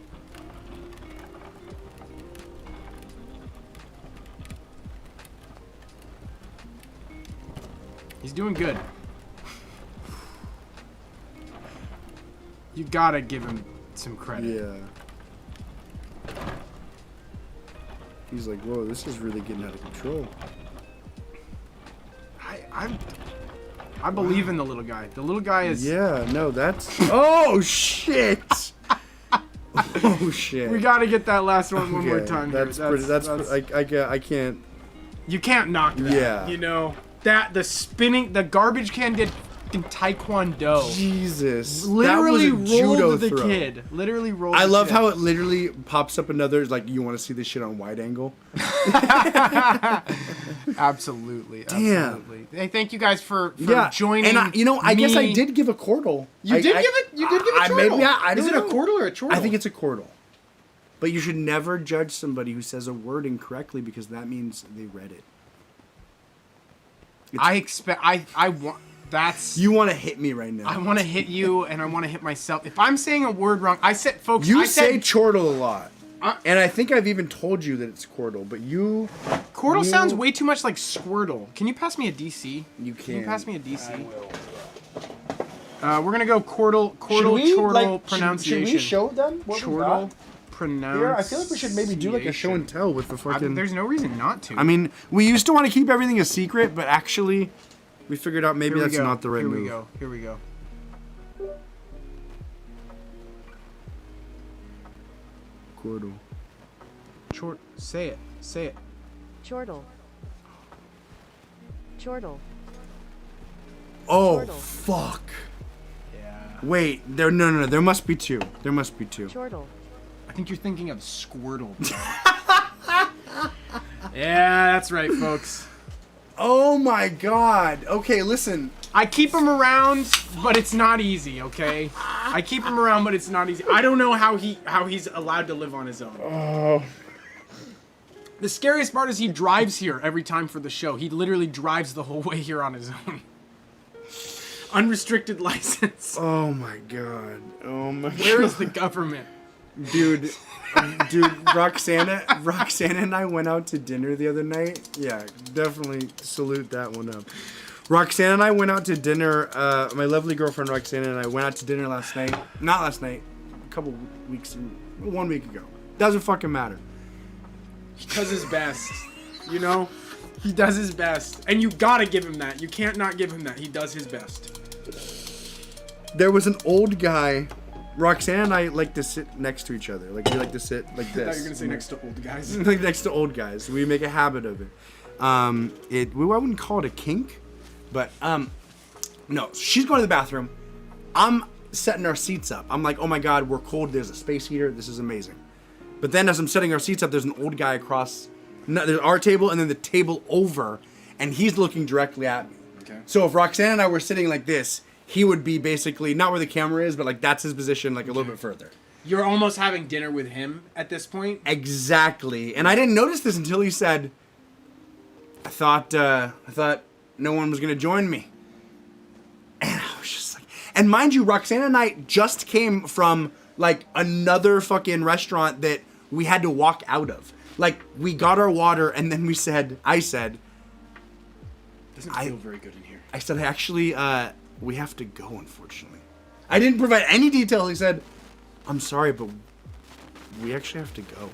He's doing good. You gotta give him some credit. Yeah. He's like, whoa, this is really getting out of control. I believe in the little guy. The little guy is... Yeah, no, that's... Oh, shit! Oh, shit. We gotta get that last one more time. That's I can't... You can't knock that. Yeah. You know, the garbage can did taekwondo. Jesus. Literally that was a judo rolled the throw. Kid. Literally rolled I the love kid. how it literally pops up another, like, you want to see this shit on wide angle? Absolutely. Damn. Absolutely. Hey, thank you guys for joining. And I guess I did give a chordle. You did give a chordle. I don't Is it know. a chordle or a chortle? I think it's a chordle. But you should never judge somebody who says a word incorrectly because that means they read it. I want... That's... You want to hit me right now. I want to hit you, and I want to hit myself. If I'm saying a word wrong, folks... You say chortle a lot. And I think I've even told you that it's chordle, but you... Chordle sounds way too much like Squirtle. Can you pass me a DC? You can. Can you pass me a DC? I will. We're going to go chordle, pronunciation. Should we show them what we got? Pronunciation. Here, I feel like we should maybe do like a show and tell with the fucking... There's no reason not to. I mean, we used to want to keep everything a secret, but actually... We figured out maybe that's not the right move. Here we go. Chordle. Say it. Chortle. Chortle. Oh, Chortle. fuck. Yeah. Wait, no, there must be 2. There must be 2. Chortle. I think you're thinking of Squirtle. Yeah, that's right, folks. Oh my god. Okay, listen. I keep him around, but it's not easy, okay? I keep him around, but it's not easy. I don't know how he's allowed to live on his own. Oh. The scariest part is he drives here every time for the show. He literally drives the whole way here on his own. Unrestricted license. Oh my god. Oh my god. Where is the government? Dude, Roxana and I went out to dinner the other night. Yeah, definitely salute that one up. Roxana and I went out to dinner. My lovely girlfriend Roxana and I went out to dinner last night. Not last night. A couple weeks, 1 week ago. Doesn't fucking matter. He does his best. You know? He does his best. And you gotta give him that. You can't not give him that. He does his best. There was an old guy. Roxanne and I like to sit next to each other. Like, we like to sit like this. I thought you were gonna say next to old guys. Like next to old guys. We make a habit of it. I wouldn't call it a kink, but no. She's going to the bathroom. I'm setting our seats up. I'm like, oh my god, we're cold. There's a space heater. This is amazing. But then as I'm setting our seats up, there's an old guy across. There's our table and then the table over, and he's looking directly at me. Okay. So if Roxanne and I were sitting like this, he would be basically not where the camera is, but like that's his position, like a little bit further. You're almost having dinner with him at this point. Exactly. And I didn't notice this until he said, I thought no one was gonna join me. And I was just like, and mind you, Roxanne and I just came from like another fucking restaurant that we had to walk out of. Like, we got our water and then I said, doesn't feel very good in here. I said, actually, we have to go, unfortunately. I didn't provide any detail. He said, I'm sorry, but we actually have to go.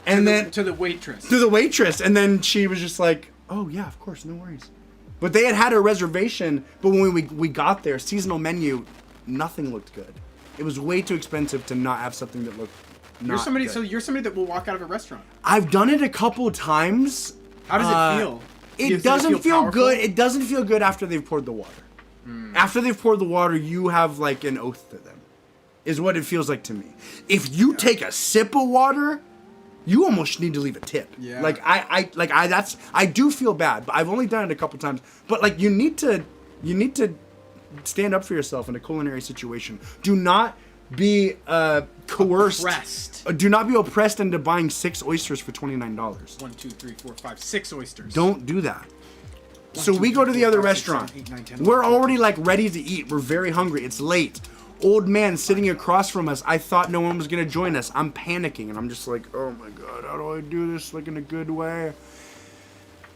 And then to the waitress. To the waitress. And then she was just like, oh, yeah, of course, no worries. But they had a reservation, but when we got there, seasonal menu, nothing looked good. It was way too expensive to not have something that looked not good. So you're somebody that will walk out of a restaurant. I've done it a couple times. How does it feel? It doesn't feel good. It doesn't feel good after they've poured the water. After they've poured the water, you have like an oath to them, is what it feels like to me. If you take a sip of water, you almost need to leave a tip. Yeah. Like I do feel bad, but I've only done it a couple times. But like you need to stand up for yourself in a culinary situation. Do not be coerced. Oppressed. Do not be oppressed into buying 6 oysters for $29. 1, 2, 3, 4, 5, 6 oysters. Don't do that. So we go to the other restaurant. We're already like ready to eat. We're very hungry. It's late. Old man sitting across from us. I thought no one was gonna join us. I'm panicking and I'm just like, oh my god, how do I do this like in a good way?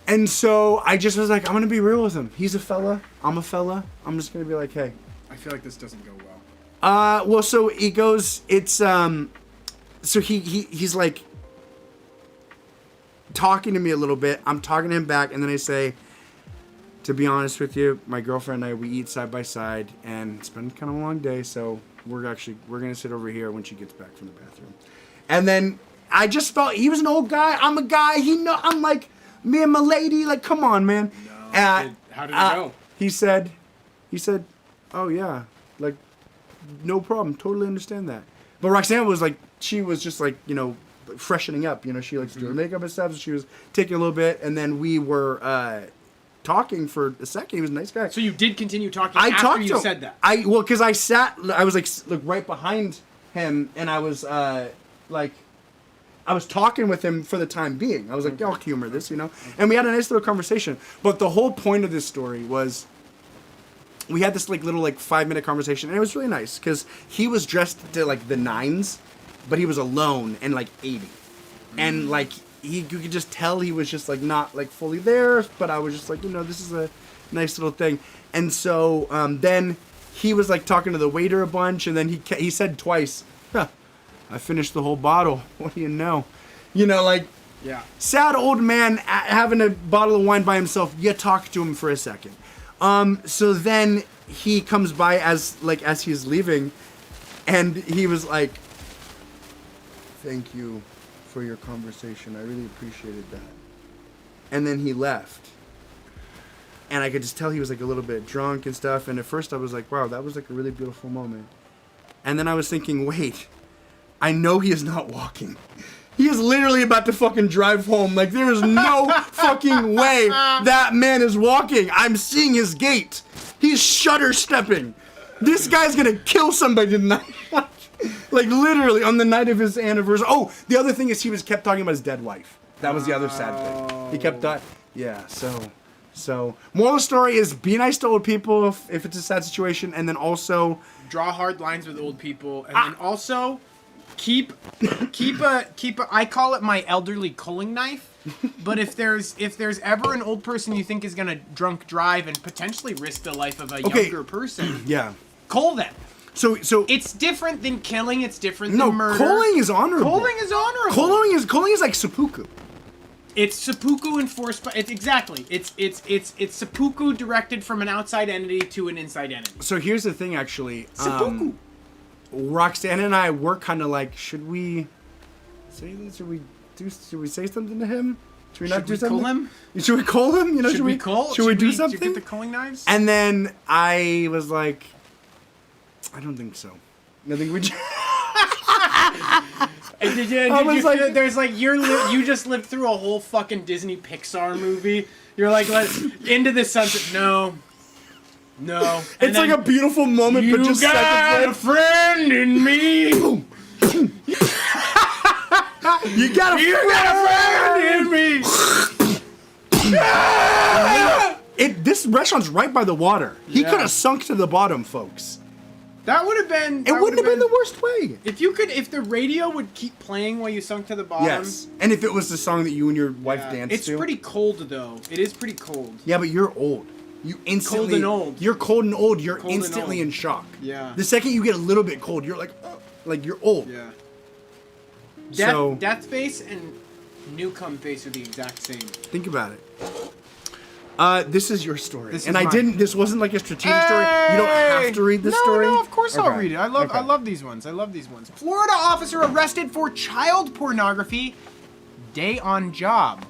And so I just was like, I'm gonna be real with him. He's a fella. I'm a fella. I'm just gonna be like, hey. I feel like this doesn't go well. Well, so he goes. It's so he's like talking to me a little bit. I'm talking to him back, and then I say, to be honest with you, my girlfriend and I, we eat side by side, and it's been kind of a long day, so we're gonna sit over here when she gets back from the bathroom. And then I just felt he was an old guy. I'm a guy. I'm like me and my lady. Like, come on, man. No, how did it go? He said, oh yeah, like no problem. Totally understand that. But Roxanne was like, she was just like, freshening up. She likes to do her makeup and stuff. So she was taking a little bit, and then we were talking for a second. He was a nice guy. So you did continue talking after you said that? Because I was like right behind him, and I was like, I was talking with him for the time being. I was like, I'll humor this, And we had a nice little conversation. But the whole point of this story was, we had this like little 5-minute conversation, and it was really nice because he was dressed to like the nines, but he was alone and like 80, and like. You could just tell he was just like not like fully there, but I was just like, this is a nice little thing. And so then he was like talking to the waiter a bunch, and then he said twice, I finished the whole bottle. What do you know? Yeah. Sad old man having a bottle of wine by himself. You talk to him for a second. So then he comes by as he's leaving, and he was like, thank you for your conversation. I really appreciated that. And then he left. And I could just tell he was like a little bit drunk and stuff. And at first I was like, wow, that was like a really beautiful moment. And then I was thinking, wait, I know he is not walking. He is literally about to fucking drive home. Like, there is no fucking way that man is walking. I'm seeing his gait. He's shutter stepping. This guy's gonna kill somebody tonight. Like, literally, on the night of his anniversary. Oh, the other thing is he kept talking about his dead wife. That was the other sad thing. He kept that. Yeah, so moral of the story is be nice to old people if it's a sad situation, and then also draw hard lines with old people, and then also keep a I call it my elderly culling knife. But if there's ever an old person you think is gonna drunk drive and potentially risk the life of a younger person, yeah, cull them. So it's different than killing. It's different than murder. Culling is honorable. Culling is honorable. Culling is like seppuku. It's seppuku enforced by. It's exactly. It's seppuku directed from an outside entity to an inside entity. So here's the thing, actually. Seppuku. Roxanne and I were kind of like, should we say this? Should we say something to him? Should we not do something? Call him? Should we call him? Should we call? Should we do something? Did you get the culling knives? And then I was like, I don't think so. I think we. There's like you just lived through a whole fucking Disney Pixar movie. You're like, let's into the sunset. No. It's like a beautiful moment, but just got a friend in me. You got a friend in me. This restaurant's right by the water. He could have sunk to the bottom, folks. That would have been. It wouldn't have been the worst way. If the radio would keep playing while you sunk to the bottom. Yes, and if it was the song that you and your wife danced to. It's pretty cold though. It is pretty cold. Yeah, but you're old. You instantly. Cold and old. You're cold and old. You're instantly in shock. Yeah. The second you get a little bit cold, you're like, oh, like you're old. Yeah. Death face and new come face are the exact same. Think about it. This is your story, This wasn't like a strategic story. You don't have to read this story. No, of course I'll read it. I love these ones. Florida officer arrested for child pornography. Day on job.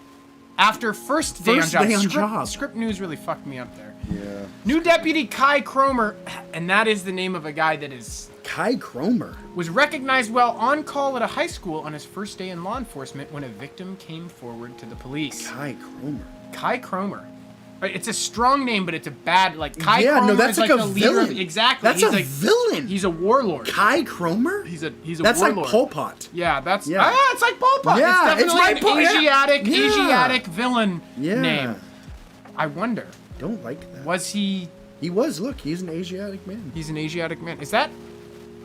After first day on job. Script news really fucked me up there. Yeah. New deputy Kai Cromer, and that is the name of a guy that is... Kai Cromer? Was recognized while on call at a high school on his first day in law enforcement when a victim came forward to the police. Kai Cromer. Kai Cromer. It's a strong name, but it's a bad, like, Kai yeah, Cromer no, that's is like a the leader. villain. Exactly. That's a villain. He's a warlord. Kai Cromer? He's a that's warlord. Like Pol Pot. Yeah, it's like Pol Pot. Yeah, it's definitely an Asiatic yeah. villain name. I wonder. Don't like that. Was he... He was. Look, he's an Asiatic man. He's an Asiatic man. Is that...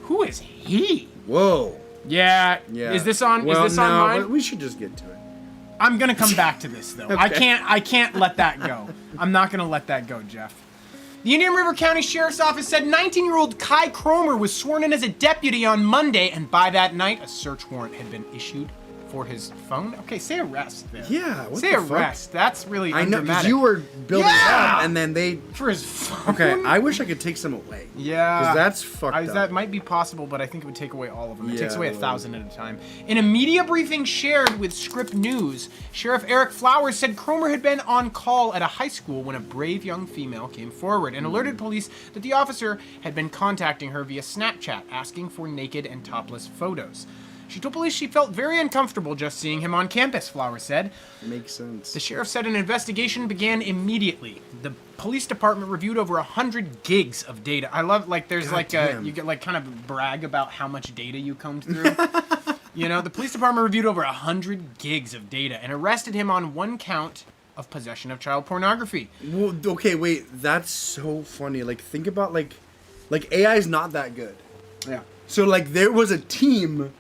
Who is he? Whoa. Yeah. Is this on mine? But we should just get to it. I'm gonna come back to this though. Okay. I can't let that go. I'm not gonna let that go, Jeff. The Indian River County Sheriff's Office said 19-year-old Kai Cromer was sworn in as a deputy on Monday, and by that night, a search warrant had been issued for his phone. Okay, say arrest there. Yeah, what say the arrest. Fuck? That's really I know, because undramatic. you were building up, and then they... For his phone? Okay, I wish I could take some away. Yeah. Because that's fucked up. That might be possible, but I think it would take away all of them. It takes away 1,000 at a time. In a media briefing shared with Script News, Sheriff Eric Flowers said Cromer had been on call at a high school when a brave young female came forward and alerted police that the officer had been contacting her via Snapchat, asking for naked and topless photos. She told police she felt very uncomfortable just seeing him on campus, Flowers said. Makes sense. The sheriff said an investigation began immediately. The police department reviewed over 100 gigs of data. I love, like, there's you get, like, kind of brag about how much data you combed through. You know, the police department reviewed over 100 gigs of data and arrested him on one count of possession of child pornography. Well, okay, wait, that's so funny. Like, think about, like AI is not that good. Yeah. So, like, there was a team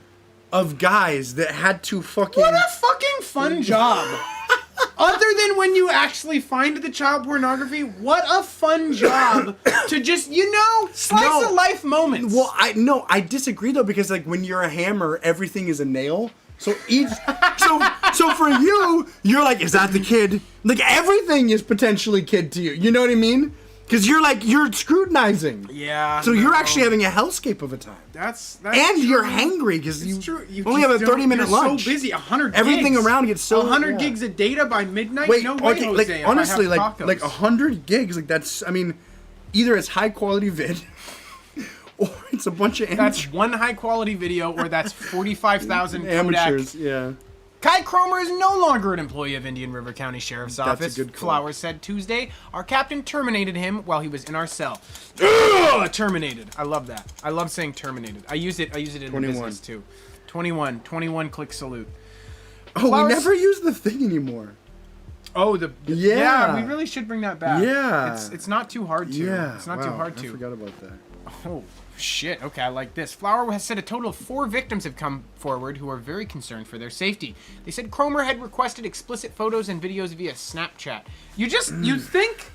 of guys that had to fucking... What a fucking fun job. Other than when you actually find the child pornography, what a fun job to just, slice of life moments. Well, I disagree though, because like when you're a hammer, everything is a nail. So each so for you're like, is that the kid? Like everything is potentially kid to you. You know what I mean? Because you're scrutinizing. Yeah. So you're actually having a hellscape of a time. That's and true. you're hangry because you only just have a 30-minute lunch. You're so busy. 100 Everything gigs. around gets so 100 gigs of data by midnight. Wait, no way, okay, Jose, like honestly, if I have like tacos. 100 gigs, like that's. I mean, either it's high quality vid, or it's a bunch of amateurs. That's one high quality video, or that's 45,000 amateurs. Yeah. Kai Cromer is no longer an employee of Indian River County Sheriff's Office. That's a good call. Flowers said Tuesday. Our captain terminated him while he was in our cell. Terminated. I love that. I love saying terminated. I use it in 21. business too. 21 click salute. Oh, Flowers, we never use the thing anymore. Oh, yeah. we really should bring that back. Yeah. It's not too hard to. Yeah. It's not too hard to. I forgot about that. Oh, shit. Okay, I like this. Flower has said a total of 4 victims have come forward who are very concerned for their safety. They said Cromer had requested explicit photos and videos via Snapchat. You think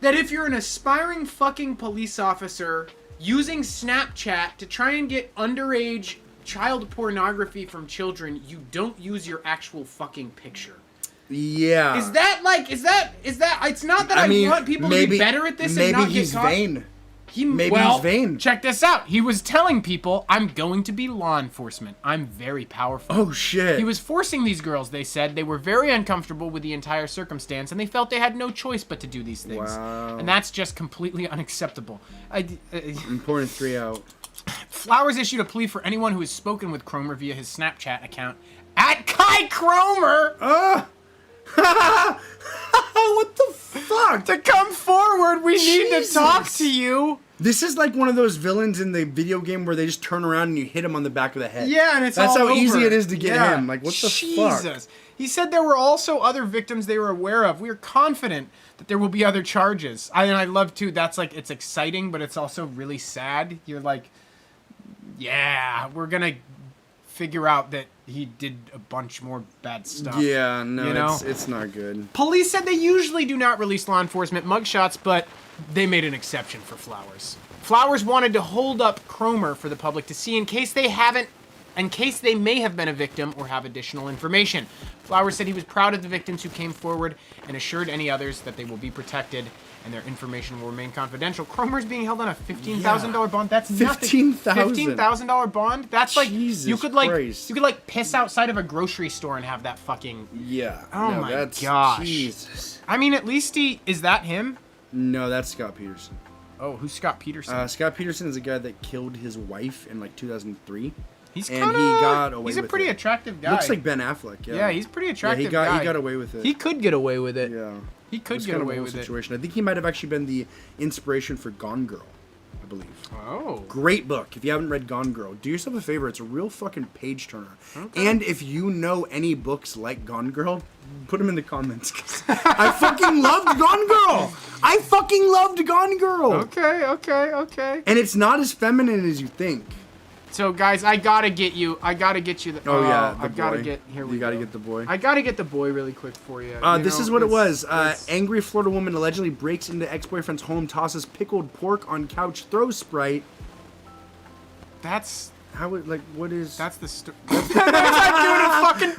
that if you're an aspiring fucking police officer using Snapchat to try and get underage child pornography from children, you don't use your actual fucking picture. Yeah. Is that it's not that I want people to be better at this and not get caught. Maybe he's vain. Maybe he's vain. Check this out. He was telling people, I'm going to be law enforcement. I'm very powerful. Oh, shit. He was forcing these girls, they said. They were very uncomfortable with the entire circumstance, and they felt they had no choice but to do these things. Wow. And that's just completely unacceptable. Important 3 out. Flowers issued a plea for anyone who has spoken with Cromer via his Snapchat account, @KaiCromer. What the fuck? To come forward, we need to talk to you. This is like one of those villains in the video game where they just turn around and you hit him on the back of the head. Yeah, and that's all how over. easy it is to get him. Like, what the fuck? Jesus. He said there were also other victims they were aware of. We are confident that there will be other charges. I love too. That's like, it's exciting, but it's also really sad. You're like, yeah, we're gonna figure out that he did a bunch more bad stuff. Yeah, no, you know? it's not good. Police said they usually do not release law enforcement mugshots, but they made an exception for Flowers. Flowers wanted to hold up Cromer for the public to see in case they may have been a victim or have additional information. Flowers said he was proud of the victims who came forward and assured any others that they will be protected and their information will remain confidential. Cromer's being held on a $15,000 bond. That's $15,000. $15,000 bond. That's like Jesus you could like piss outside of a grocery store and have that fucking. Yeah. Oh no, my gosh. Jesus. I mean, at least is that him? No, that's Scott Peterson. Oh, who's Scott Peterson? Scott Peterson is a guy that killed his wife in like 2003. He's he got away with it. He's a pretty attractive guy. Looks like Ben Affleck. Yeah, he's pretty attractive. Yeah, he got away with it. He could get away with it. Yeah, he could get away with situation. I think he might have actually been the inspiration for Gone Girl, I believe. Oh, great book. If you haven't read Gone Girl, do yourself a favor. It's a real fucking page turner. Okay. And if you know any books like Gone Girl, put them in the comments. 'Cause I fucking loved Gone Girl. I fucking loved Gone Girl. Okay. And it's not as feminine as you think. So guys, I gotta get you. The, I've gotta get here. You gotta get the boy. I gotta get the boy really quick for you. This is what it was. Angry Florida woman allegedly breaks into ex-boyfriend's home, tosses pickled pork on couch, throws Sprite. That's what is? That's the story. They're doing a fucking.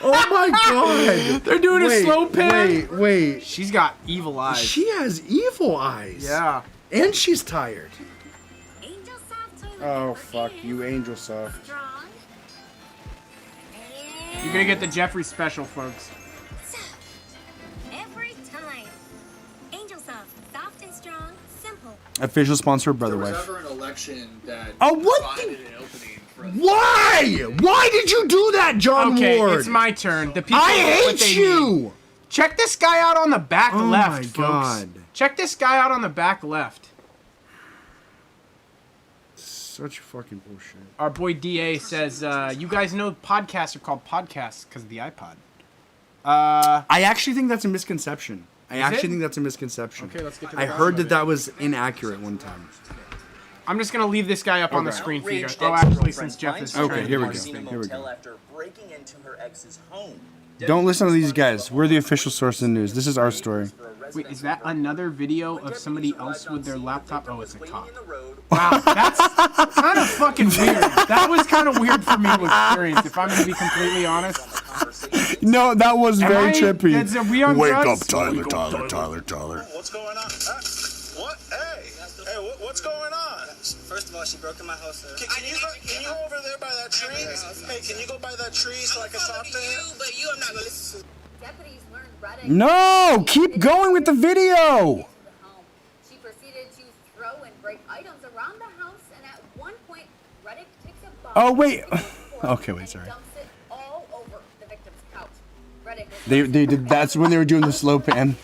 Oh my god! They're doing a slow pan. Wait. She's got evil eyes. She has evil eyes. Yeah. And she's tired. Oh fuck you, Angel Soft. You're gonna get the Jeffrey special, folks. Every time. Angel Soft, soft and strong, simple. Official sponsor of Brotherwife. There was ever an election that what? provided an opening for Why? Why did you do that, John Okay, Ward? it's my turn. The people I get what hate they you. need. Check this guy out on the back left, my folks. God. Check this guy out on the back left. Such fucking bullshit. Our boy DA says, you guys know podcasts are called podcasts because of the iPod. I actually think that's a misconception. Okay, let's get to the I heard that was inaccurate one time. I'm just gonna leave this guy up on the screen for you guys. Outraged Oh, actually, ex-girlfriend since Jeff is finds Okay, trying here to we do go. this in a thing. Here we motel go. after breaking into her ex's home. Don't listen to these guys. We're the official source of the news. This is our story. Wait, is that another video of somebody else with their laptop? Oh, it's a cop. Wow, that's kind of fucking weird. That was kind of weird for me to experience, if I'm going to be completely honest. No, that was very trippy. Are we on drugs? Tyler. What's going on? What? Hey, what's going on? First of all, she broke in my house. Can you go over there by that tree? Hey, can you go by that tree so I can talk to him? But you, I'm not gonna listen to. Deputies learned Reddick. No, keep going with the video. She proceeded to throw and break items around the house, and at one point, Reddick takes a bomb. Oh, wait. Okay, wait, sorry. And dumps it all over the victim's couch. Reddick was They did. That's when they were doing the slow pan.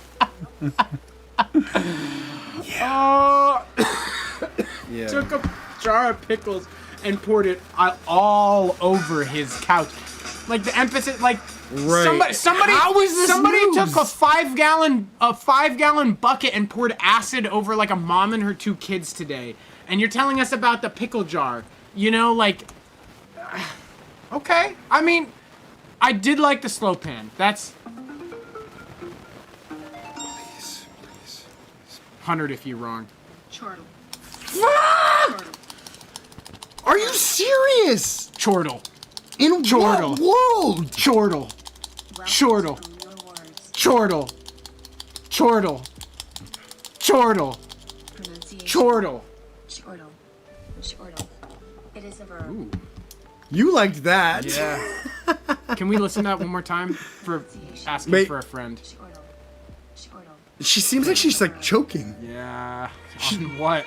Yeah. Took a jar of pickles and poured it all over his couch. Like the emphasis, like Right. somebody How is this somebody news? took a 5-gallon bucket and poured acid over like a mom and her 2 kids today. And you're telling us about the pickle jar. You know, like okay. I mean, I did like the slow pan. That's 100 if you're wrong. Chortle. Are you serious? Chortle. In Chortle. what world? Chortle. Chortle. Chortle. Chortle. Chortle. Chortle. Chortle. Chortle. It is a verb. You liked that. Yeah. Can we listen to that one more time for asking Wait. for a friend? Chortle. Chortle. She seems like she's like choking. Yeah. On what?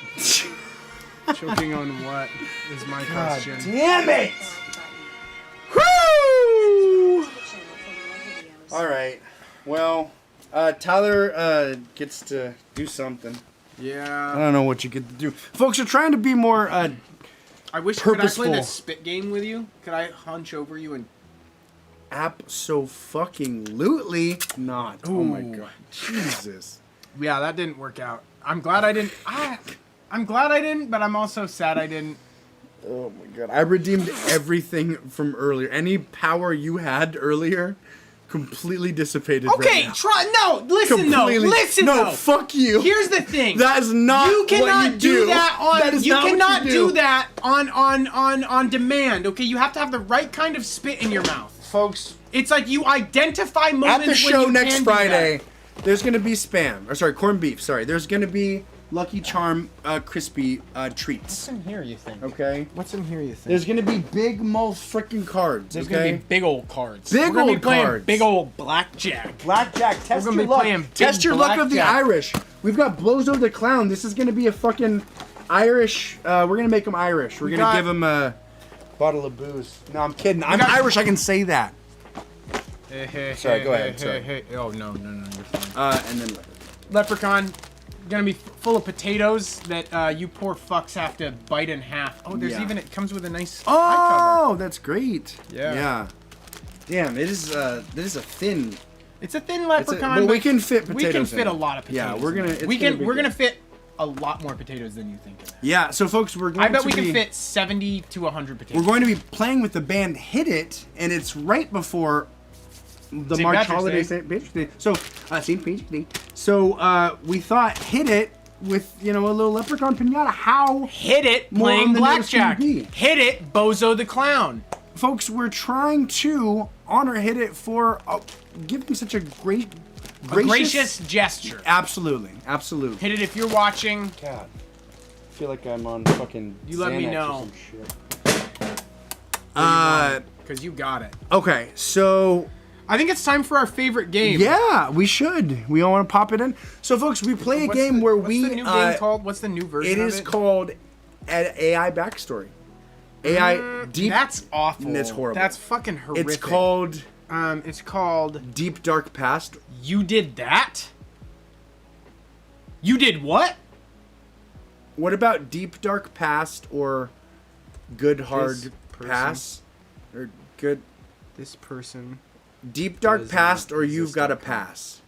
Choking on what is my question. Damn it! Woo! All right. Well, Tyler gets to do something. I Yeah. don't know what you get to do. Folks are trying to be more I wish purposeful. could I play the spit game with you? Could I hunch over you and abso-fucking-lutely not. Oh my Ooh. god. Jesus. yeah, that didn't work out. I'm glad I didn't. I'm glad I didn't, but I'm also sad I didn't. Oh my god. I redeemed everything from earlier. Any power you had earlier completely dissipated Okay, right now. try. No, listen Completely. though. Listen no, though. fuck you. Here's the thing. That is not You cannot what you do. that on. That is you not what cannot you do that on demand. Okay, you have to have the right kind of spit in your mouth. Folks, It's like you identify moments at the when show you next can do Friday, there's gonna be spam. Or sorry, corned beef. Sorry, there's gonna be Lucky Charm crispy treats. What's in here, you think? Okay. What's in here, you think? There's gonna be big mole freaking cards. There's okay? gonna be big old cards. Big We're gonna old be playing cards. big old blackjack. Blackjack. Test gonna your be luck. playing big Test your luck of the blackjack. Irish. We've got Blozo the Clown. This is gonna be a fucking Irish. We're gonna make him Irish. We're gonna give him a bottle of booze. No, I'm kidding. I'm Irish. I can say that. Sorry, go ahead. Sorry. Oh no, you're fine. And then Leprechaun, gonna be full of potatoes that you poor fucks have to bite in half. Oh, there's even it comes with a nice pie oh, that's great. Yeah. Yeah. Damn, it is. This is a thin. It's a thin leprechaun. But we can fit potatoes. We can in fit it. a lot of potatoes. Yeah, we're gonna. We're gonna fit a lot more potatoes than you think. In there. Yeah. So, folks, we're going. I bet we can fit 70 to 100 potatoes. We're going to be playing with the band Hit It, and it's right before the St. March Patrick's holiday, Day. St. Patrick's Day. So, St. Patrick's Day. So, we thought Hit It with, a little leprechaun pinata. How? Hit It more playing on the nose can blackjack. be? Hit It, Bozo the Clown. Folks, we're trying to honor Hit It for giving such a gracious gesture. Absolutely. Absolutely. Hit It if you're watching. God. I feel like I'm on fucking You let me Xanax or know. some shit. Because you got it. Okay, so I think it's time for our favorite game. yeah, we should. We all want to pop it in. So, folks, we play a game where what's we. the new game called? What's the new version It of is it? called AI Backstory. AI Deep. That's awful. It's horrible. That's fucking horrific. It's called It's called. Deep Dark Past. You did that? You did what? What about Deep Dark Past or Good Hard This person. Pass? Or Good. This person. Deep Dark Does Past not or You've exist. Got a Pass.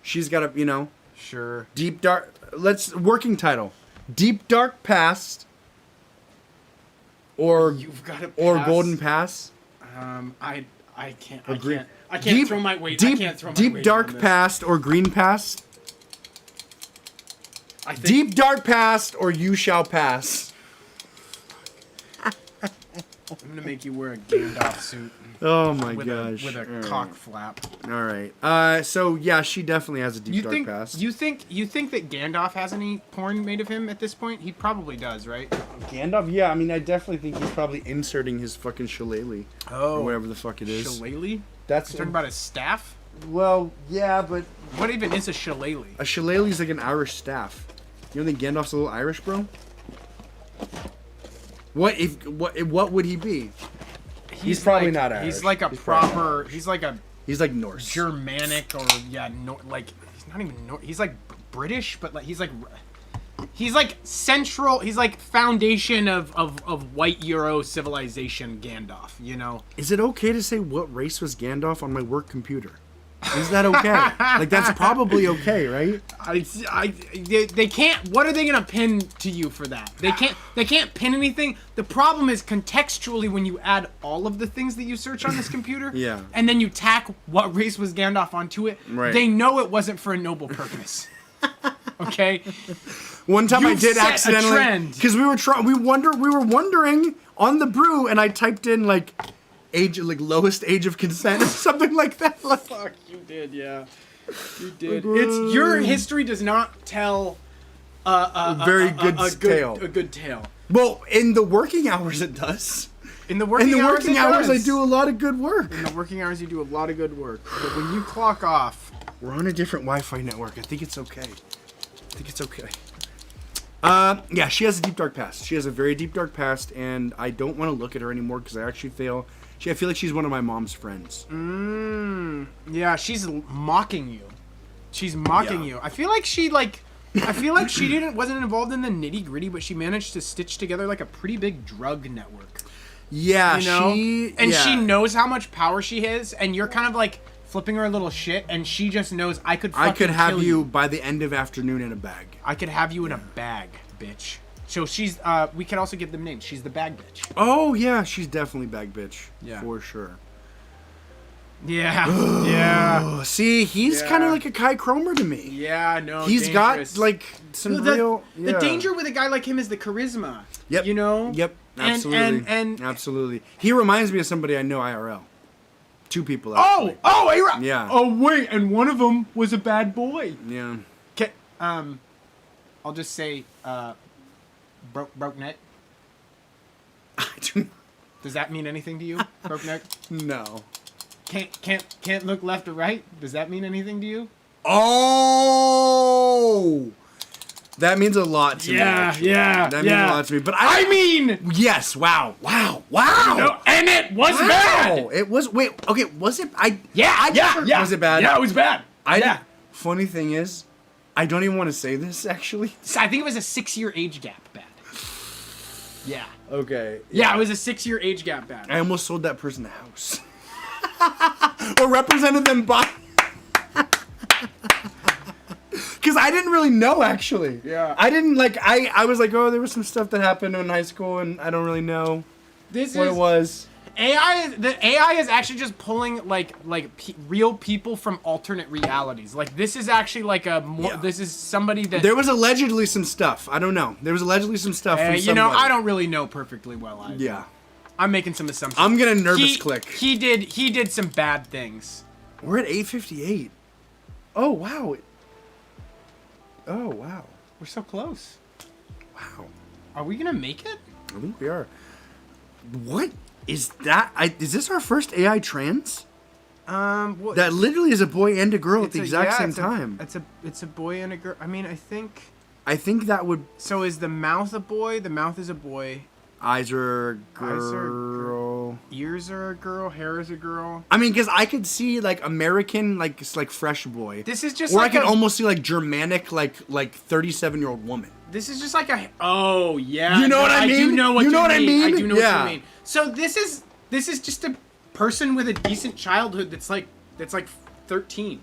She's got a, Sure. Deep Dark. Working title. Deep Dark Past. Or You've got a or pass. Golden Pass. I can't. Agree. I can't throw my weight. I can't throw my Deep weight Dark on this. Past or Green Past. I think Deep Dark Past or You Shall Pass. I'm gonna make you wear a Gandalf suit. Oh my with gosh. with a All right. cock flap. All right. So yeah, she definitely has a deep dark think past. you think that Gandalf has any porn made of him at this point? He probably does, right? Gandalf? Yeah, I mean, I definitely think he's probably inserting his fucking shillelagh or whatever the fuck it is. Shillelagh? That's You're talking about his staff? well, yeah, but What even is a shillelagh? a shillelagh is like an Irish staff. You don't think Gandalf's a little Irish, bro? What would he be? He's probably like, not Irish. He's like a He's probably not proper. Irish. He's like a He's like Norse. Germanic or like he's not even he's like British, but like he's like central. He's like foundation of white Euro civilization. Gandalf, Is it okay to say what race was Gandalf on my work computer? Is that okay? Like that's probably okay, right? They can't. What are they gonna pin to you for that? They can't pin anything. The problem is contextually when you add all of the things that you search on this computer, Yeah. and then you tack what race was Gandalf onto it. Right. They know it wasn't for a noble purpose. Okay. One time You've I did set a accidentally trend. because we were wondering on the brew, and I typed in like lowest age of consent or something like that. Like, Fuck, you did, yeah. You did. It's your history does not tell a very good tale. A good tale. Well, in the working hours it does. In the working hours, I does. do a lot of good work. In the working hours, you do a lot of good work. But when you clock off, We're on a different Wi-Fi network. I think it's okay. Yeah, she has a deep dark past. She has a very deep dark past, and I don't want to look at her anymore because I actually feel like she's one of my mom's friends. yeah, she's mocking you. She's mocking Yeah. you. I feel like she wasn't involved in the nitty gritty, but she managed to stitch together like a pretty big drug network. Yeah, She knows how much power she has, and you're kind of like flipping her a little shit, and she just knows I could have kill you by the end of afternoon in a bag. I could have you in a bag, bitch. So she's we can also give them names. She's the bag bitch. Oh yeah, she's definitely bag bitch. Yeah. For sure. Yeah. Yeah. Oh, see, he's kind of like a Kai Cromer to me. Yeah, no. He's dangerous. got like some the real. The yeah. danger with a guy like him is the charisma. Yep. You know? Yep. Absolutely. And absolutely. He reminds me of somebody I know IRL. 2 people. Actually. Yeah. Oh wait, and one of them was a bad boy. Yeah. Okay, I'll just say, broke neck. Does that mean anything to you? Broke neck? No. Can't look left or right. Does that mean anything to you? Oh, that means a lot to me. Actually. Yeah. That means a lot to me. But I mean, yes. Wow. No, and it was bad. It was. Wait. Okay. Was it? Yeah. Was it bad? Yeah, it was bad. Funny thing is, I don't even want to say this actually. I think it was a 6-year age gap bad. Yeah. Okay. Yeah, it was a 6-year age gap bad. I almost sold that person a house. Or represented them by. Because I didn't really know, actually. Yeah. I didn't, like, I was like, oh, there was some stuff that happened in high school, and I don't really know what it was. The AI is actually just pulling, real people from alternate realities. Like, this is actually, this is somebody that... There was allegedly some stuff. I don't know. There was allegedly some stuff from somebody. I don't really know perfectly well either. Yeah. I'm making some assumptions. I'm gonna nervous click. He did some bad things. We're at 8:58. Oh, wow. Oh, wow. We're so close. Wow. Are we gonna make it? I think we are. What is that? Is this our first AI trans? That literally is a boy and a girl at the exact same time. It's a boy and a girl. I mean, I think that would... So is the mouth a boy? The mouth is a boy. Eyes are a girl. Ears are a girl. Hair is a girl. I mean, because I could see, like, American, like fresh boy. This is just or I could almost see, like, Germanic, like 37-year-old woman. This is just like a... Oh, yeah. You know what I mean? I do know what you mean. I mean? I do know what you mean. So this is just a person with a decent childhood that's like 13.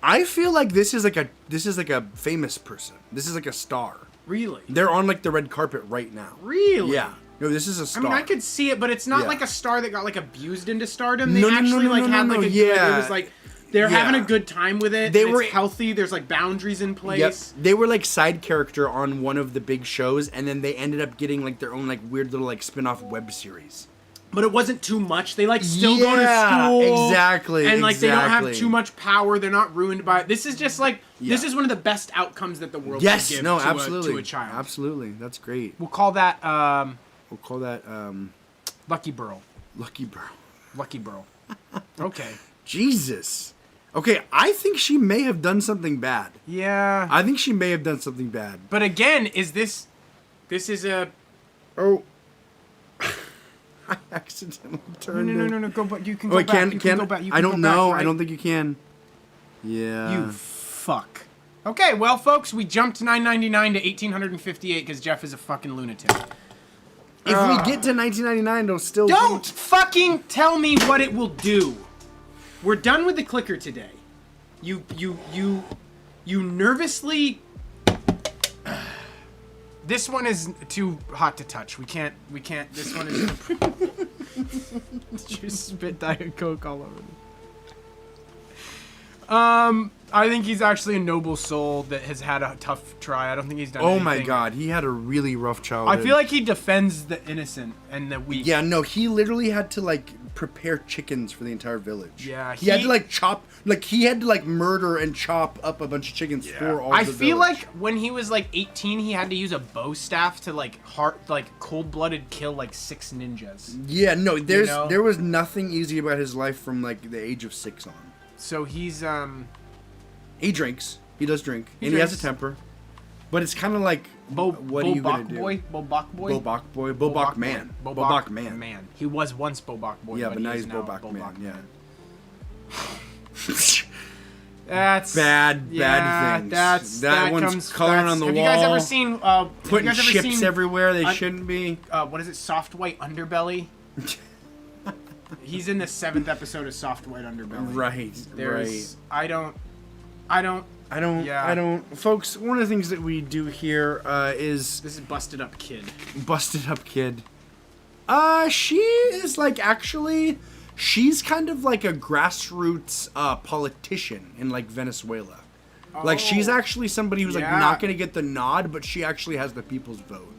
I feel like this is like a famous person. This is like a star. Really? They're on, like, the red carpet right now. Really? Yeah. No, this is a star. I mean, I could see it, but it's not like a star that got, like, abused into stardom. They No, actually had a good... It was like... They're having a good time with it. It's healthy. There's, like, boundaries in place. Yep. They were, like, side character on one of the big shows, and then they ended up getting, like, their own, like, weird little, like, spin-off web series. But it wasn't too much. They, like, still go to school. Exactly. And, like, they don't have too much power. They're not ruined by it. This is just, like... This is one of the best outcomes that the world can give to a child. Absolutely. That's great. We'll call that... Lucky Burl. Lucky Burl. Lucky Burl. Okay. Jesus. Okay, I think she may have done something bad. Yeah. I think she may have done something bad. But again, is this... This is a... Oh. I accidentally turned it. No. Go back. You can go back. You can go back. I don't know. Right? I don't think you can. Yeah. You fuck. Okay, well, folks, we jumped 999 to 1858 because Jeff is a fucking lunatic. If we get to 1999, it'll still... Don't fucking tell me what it will do. We're done with the clicker today. You nervously... This one is too hot to touch. We can't, this one is... Did you spit Diet Coke all over me? I think he's actually a noble soul that has had a tough try. I don't think he's done anything. Oh my god, he had a really rough childhood. I feel like he defends the innocent and the weak. Yeah, no, he literally had to, like, prepare chickens for the entire village. Yeah, he had to, like, he had to, like, murder and chop up a bunch of chickens for all the village. I feel like when he was, like, 18, he had to use a bow staff to, like, cold-blooded kill, like, 6 ninjas. Yeah, no, there was nothing easy about his life from, like, the age of 6 on. So he's, He drinks. He does drink. He has a temper. But it's kind of like, what are you going to do? Bobak boy? Bobak boy. Bobak man. Bobak man. He was once Bobak boy. Yeah, but now he's Bobak man. Yeah. That's bad things. That one's coloring on the wall. Have you guys ever seen putting chips everywhere they shouldn't be? What is it? Soft White Underbelly. He's in the 7th episode of Soft White Underbelly. Right. I don't. Folks, one of the things that we do here is... This is Busted Up Kid. Busted Up Kid. She is, like, actually... She's kind of like a grassroots politician in, like, Venezuela. Like, she's actually somebody who's, like, not going to get the nod, but she actually has the people's vote.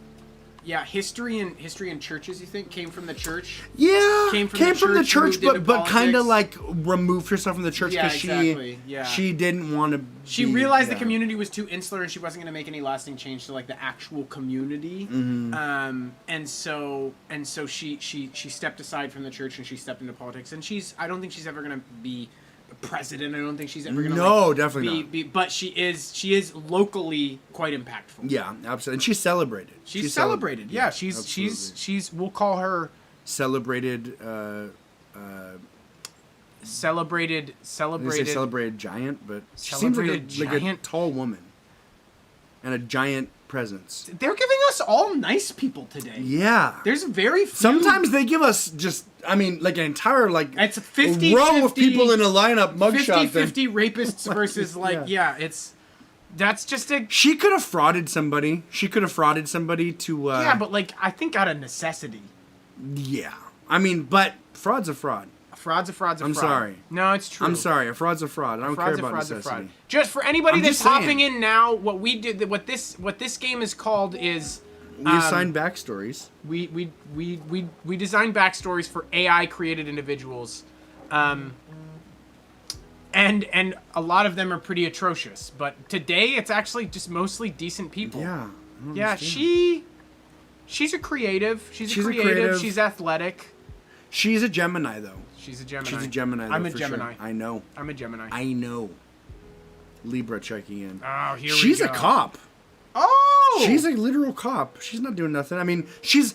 history and churches. You think came from the church? Yeah, came from the church, but kind of like removed herself from the church because she didn't want to. She realized the community was too insular and she wasn't going to make any lasting change to like the actual community. Mm-hmm. And so she stepped aside from the church and she stepped into politics. And I don't think she's ever going to be president. I don't think she's ever gonna definitely not. But she is locally quite impactful. Yeah, absolutely. And she's celebrated. She's celebrated. Yeah, she's we'll call her celebrated. Celebrated giant, but she seems like a tall woman and a giant presence. They're giving us all nice people today. Yeah, there's very few. Sometimes they give us just, like an entire it's 50 row of people in a lineup mugshot. 50 rapists versus that's just a. She could have frauded somebody. To. But I think out of necessity. Yeah, but fraud's a fraud. Fraud's a fraud. I'm sorry. No, it's true. I'm sorry. A fraud's a fraud. I don't care about necessity. Just for anybody that's hopping in now, what this game is called is we assign backstories. We design backstories for AI created individuals, and a lot of them are pretty atrocious. But today it's actually just mostly decent people. Yeah. Yeah. She's a creative. She's a creative. She's athletic. She's a Gemini though. She's a Gemini. Though, I'm a Gemini. Sure. I know. I'm a Gemini. I know. Libra checking in. Oh, here we go. She's a cop. Oh! She's a literal cop. She's not doing nothing. She's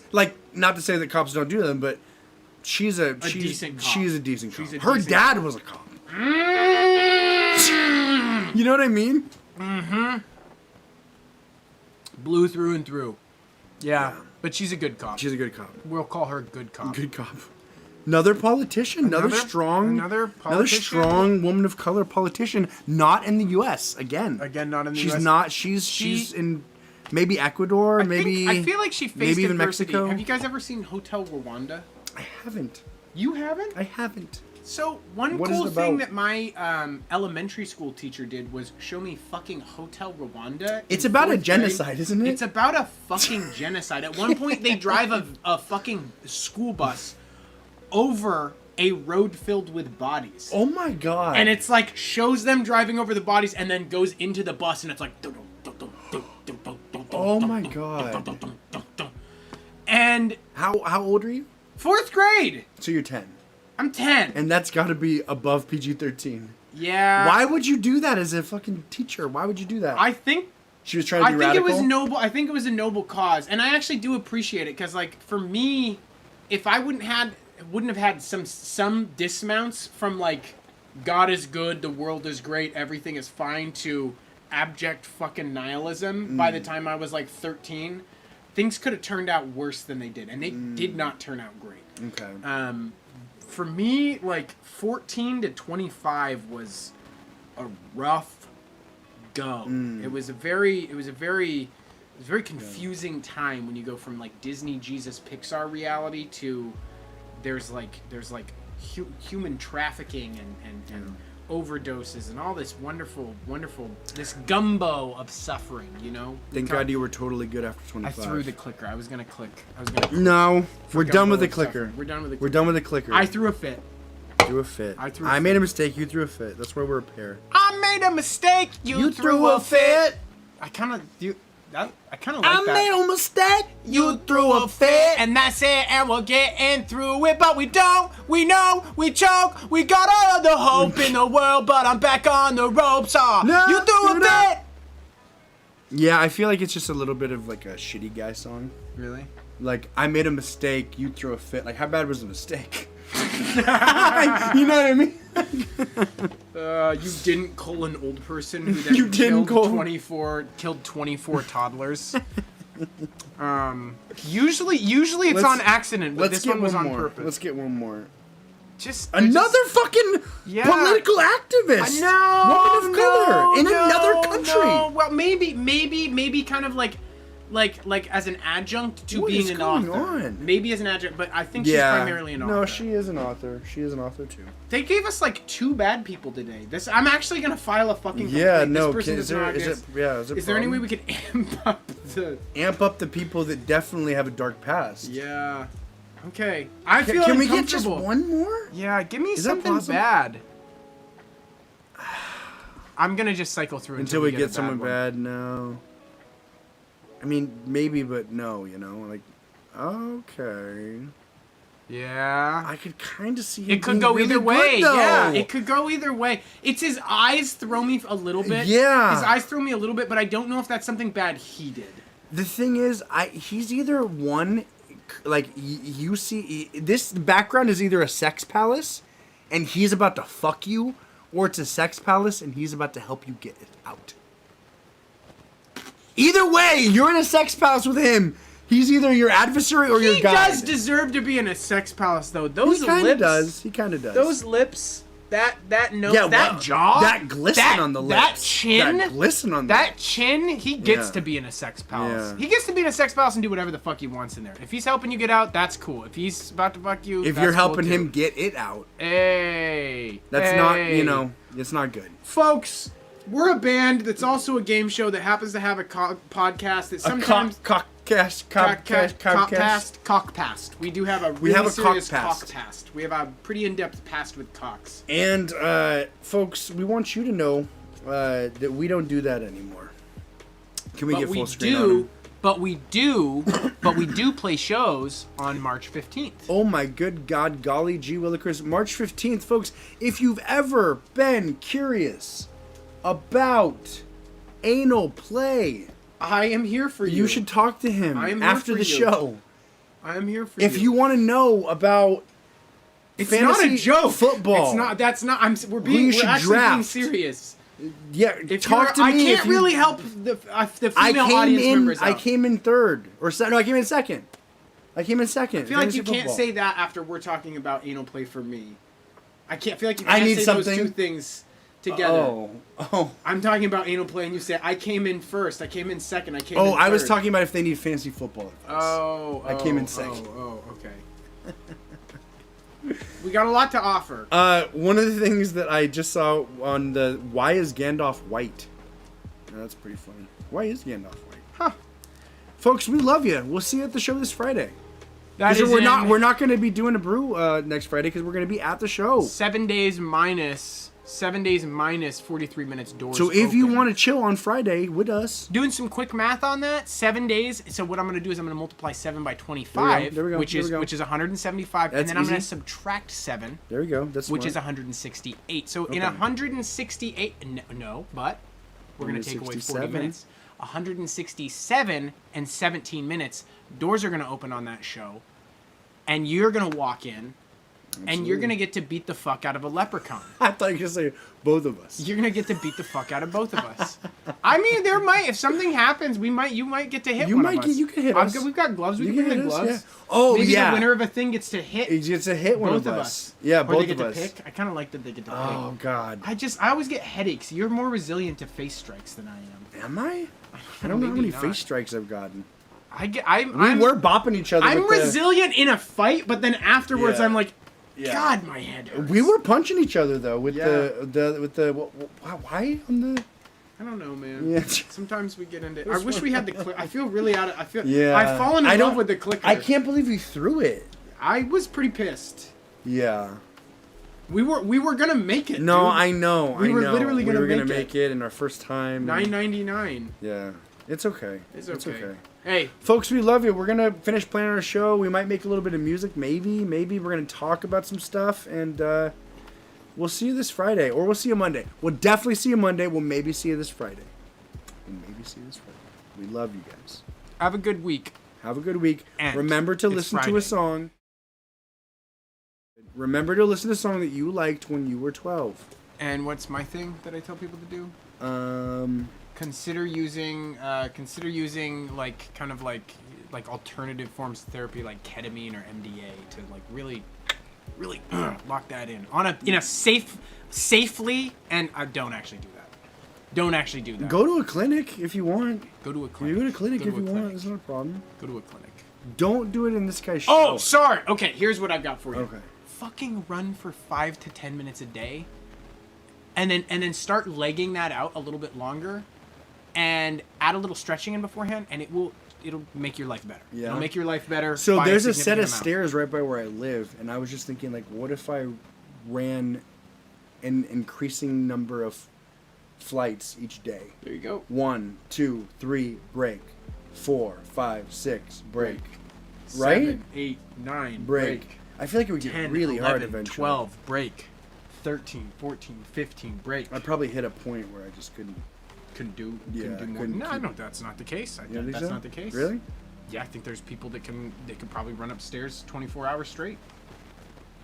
not to say that cops don't do them, but she's a decent cop. She's a decent cop. Her dad was a cop. You know what I mean? Mm-hmm. Blue through and through. Yeah. But she's a good cop. She's a good cop. We'll call her good cop. Good cop. Another politician. Another strong woman of color politician. Not in the U.S. Again, not in the U.S. She's not. She's in maybe Ecuador. I feel like she faced maybe even adversity. Mexico. Have you guys ever seen Hotel Rwanda? I haven't. You haven't? I haven't. So one cool thing that my elementary school teacher did was show me fucking Hotel Rwanda. It's about a genocide, isn't it? It's about a fucking genocide. At one point, they drive a fucking school bus over a road filled with bodies. Oh my god! And it's shows them driving over the bodies, and then goes into the bus, and it's like. Oh my god! And how old are you? 4th grade. So you're 10. I'm 10. And that's got to be above PG-13. Yeah. Why would you do that as a fucking teacher? Why would you do that? I think she was trying to be radical. It was noble. I think it was a noble cause, and I actually do appreciate it because, for me, if I wouldn't have had some dismounts from God is good, the world is great, everything is fine to abject fucking nihilism by the time I was 13, things could have turned out worse than they did, and they did not turn out great. Okay. For me, 14 to 25 was a rough go. It was a very confusing time when you go from Disney Jesus Pixar reality to there's human trafficking and overdoses and all this wonderful this gumbo of suffering, Thank God you were totally good after 25. I threw the clicker. I was gonna click. No, we're done with the clicker. We're done with the clicker. We're done with the clicker. I threw a fit. I made a mistake. You threw a fit. That's why we're a pair. I made a mistake. You threw a fit. I kind of like that. I made a mistake. You threw a fit. And that's it. And we're getting through it, but we don't. We know. We choke. We got all the hope in the world, but I'm back on the ropes. No, you threw a fit. Yeah, I feel like it's just a little bit of a shitty guy song. Really? I made a mistake. You threw a fit. How bad was the mistake? You know what I mean? You didn't call an old person who then killed 24 toddlers. Usually it's on accident, but this one was on purpose. Let's get one more. Just another fucking political activist. No, woman of color in another country. No. Well, maybe kind of like as an adjunct to What being is an going author. on? Maybe as an adjunct, but I think she's primarily an author. No, she is an author. She is an author too. They gave us like 2 bad people today. I'm actually gonna file a fucking complaint. Yeah, no. This person Is there any way we could amp up the people that definitely have a dark past? Yeah. Okay. I feel Can uncomfortable. we get just one more? Yeah, give me Is that something possible? bad. I'm gonna just cycle through Until we get get a someone one. bad. No. I mean, maybe, but no. You know, like, okay. Yeah. I could kind of see It could being go really either way. good, though. Yeah, it could go either way. It's his eyes throw me a little bit. Yeah. His eyes throw me a little bit, but I don't know if that's something bad he did. The thing is, he's either one, like, you see, this background is either a sex palace, and he's about to fuck you, or it's a sex palace, and he's about to help you get it out. Either way, you're in a sex palace with him. He's either your adversary or your guide. He does deserve to be in a sex palace, though. Those He kind lips. of does. He kind of does. Those lips. That nose. Yeah, that wow. jaw. That glisten on the lips. That chin. That glisten on the That lips. chin. He gets Yeah. to be in a sex palace. Yeah. He gets to be in a sex palace and do whatever the fuck he wants in there. If he's helping you get out, that's cool. If he's about to fuck you, If that's you're helping cool him too. get it out, Hey. that's not, Hey. you know, it's not good. Folks, we're a band that's also a game show that happens to have a podcast that sometimes... Cockpast. We do have a really have a serious cockpast. cockpast. We have a pretty in-depth past with cocks. And, folks, we want you to know that we don't do that anymore. Can we But get we full screen on him? but we do play shows on March 15th. Oh my good God, golly gee willikers. March 15th, folks, if you've ever been curious about anal play, I am here for you. you should talk to him I am here after for the you. show. I am here for you. If you want to know about it's fantasy not a joke. football. It's not. That's not. We're Who you we're should actually being draft. serious. Yeah, If talk to me. I can't if you- really help the I female came audience in. members out. I came in third, no, I came in second. I feel like you can't say that after we're talking about anal play for me. I feel like you I can't need say something. those two things together. Oh. I'm talking about anal play, and you say I came in first. I came in second. I came in Oh, third. I was talking about if they need fantasy football advice. I came in second. Okay. We got a lot to offer. One of the things that I just saw on the why is Gandalf white? That's pretty funny. Why is Gandalf white? Huh. Folks, we love you. We'll see you at the show this Friday. That is we're not going to be doing a brew next Friday because we're going to be at the show. 7 days minus 43 minutes doors. So if you open. want to chill on Friday with us, Doing some quick math on that, 7 days. So what I'm going to do is I'm going to multiply 7 by 25, There we go. which There we is go. 175, That's and then I'm going to easy. subtract 7, there we go. That's which smart. is 168. So in Okay. 168, no, but we're going to take away 40 167. minutes. 167 and 17 minutes. Doors are going to open on that show, and you're going to walk in. And you're going to get to beat the fuck out of a leprechaun. I thought you were going to say both of us. You're going to get to beat the fuck out of both of us. I mean, if something happens, you might get to hit one of us. You can hit us. We've got gloves. We You can can hit hit us, gloves. yeah. Oh, Maybe yeah. the winner of a thing gets to hit He gets to hit one both of of us. Yeah, or both they get of to us. pick. I kind of like that they get to pick. Oh God. I always get headaches. You're more resilient to face strikes than I am. Am I? I don't know how Maybe many not. face strikes I've gotten. I'm We're bopping each other. I'm with the- resilient in a fight, but then afterwards Yeah. I'm like, Yeah. God, my head hurts. We were punching each other though with Yeah. why on the I don't know, man. Yeah. Sometimes we get into. I wish we had the click. I feel really out of. I feel. Yeah. I've fallen I in don't- love with the clicker. I can't believe you threw it. I was pretty pissed. Yeah. We were gonna make it. No, dude. I know. We were literally we gonna were gonna make make it in our first time. $9.99. Yeah. It's okay. It's okay. Hey, Folks, we love you. We're gonna finish planning our show. We might make a little bit of music, maybe. We're gonna talk about some stuff, and we'll see you this Friday, or we'll see you Monday. We'll definitely see you Monday. We'll maybe see you this Friday. We love you guys. have a good week. Have a good week. And remember to it's listen to Friday. a song. Remember to listen to a song that you liked when you were 12. And what's my thing that I tell people to do? Consider using like kind of like alternative forms of therapy like ketamine or MDA to like really lock that in on in a safely, and I don't actually do that. Don't actually do that. Go to a clinic if you want. Go to a clinic. You go to a clinic Go to if a you clinic. want. It's not a problem. Go to a clinic. Don't do it in this guy's show. Oh, sorry. Okay, here's what I've got for you. Okay. Fucking run for 5 to 10 minutes a day, and then start legging that out a little bit longer, and add a little stretching in beforehand, and it'll make your life better. Yeah. It'll make your life better. So by there's a set significant of amount. stairs right by where I live, and I was just thinking, like, what if I ran an increasing number of flights each day? There you go. 1, 2, 3, break. 4, 5, 6, break. Right? 7, 8, 9, Break. I feel like it would 10, get really 11, hard eventually. 12, break. 13, 14, 15, break. I'd probably hit a point where I just couldn't. Couldn't do Yeah, more. couldn't No, keep- no, that's not the case. You don't think That's so? not the case. Really? Yeah, I think there's people that can probably run upstairs 24 hours straight.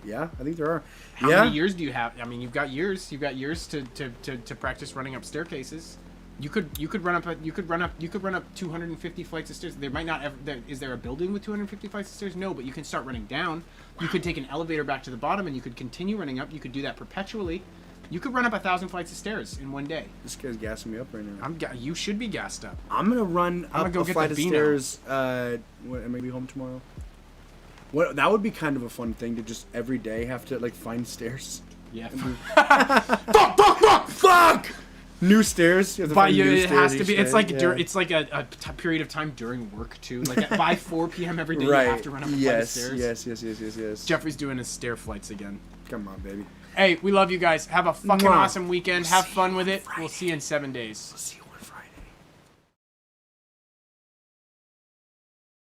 Yeah, I think there are. How yeah. many years do you have? I mean, you've got years. You've got years to practice running up staircases. You could run up 250 flights of stairs. There might not ever. Is there a building with 250 flights of stairs? No, but you can start running down. You could take an elevator back to the bottom, and you could continue running up. You could do that perpetually. You could run up 1,000 flights of stairs in one day. This guy's gassing me up right now. You should be gassed up. I'm gonna run I'm gonna up go a get flight the of Beano. stairs. What, am I gonna be home tomorrow? What, that would be kind of a fun thing to just every day have to like find stairs. Yeah. Fuck! New stairs. You have to But find new it has stairs to be. each It's day. like Yeah. it's like a period of time during work too. Like by 4 p.m. every day, right. you have to run up a flight of stairs. Yes. Jeffrey's doing his stair flights again. Come on, baby. Hey, we love you guys. Have a fucking Mwah. awesome weekend. Have See fun you with on it. Friday. We'll see you in 7 days. See you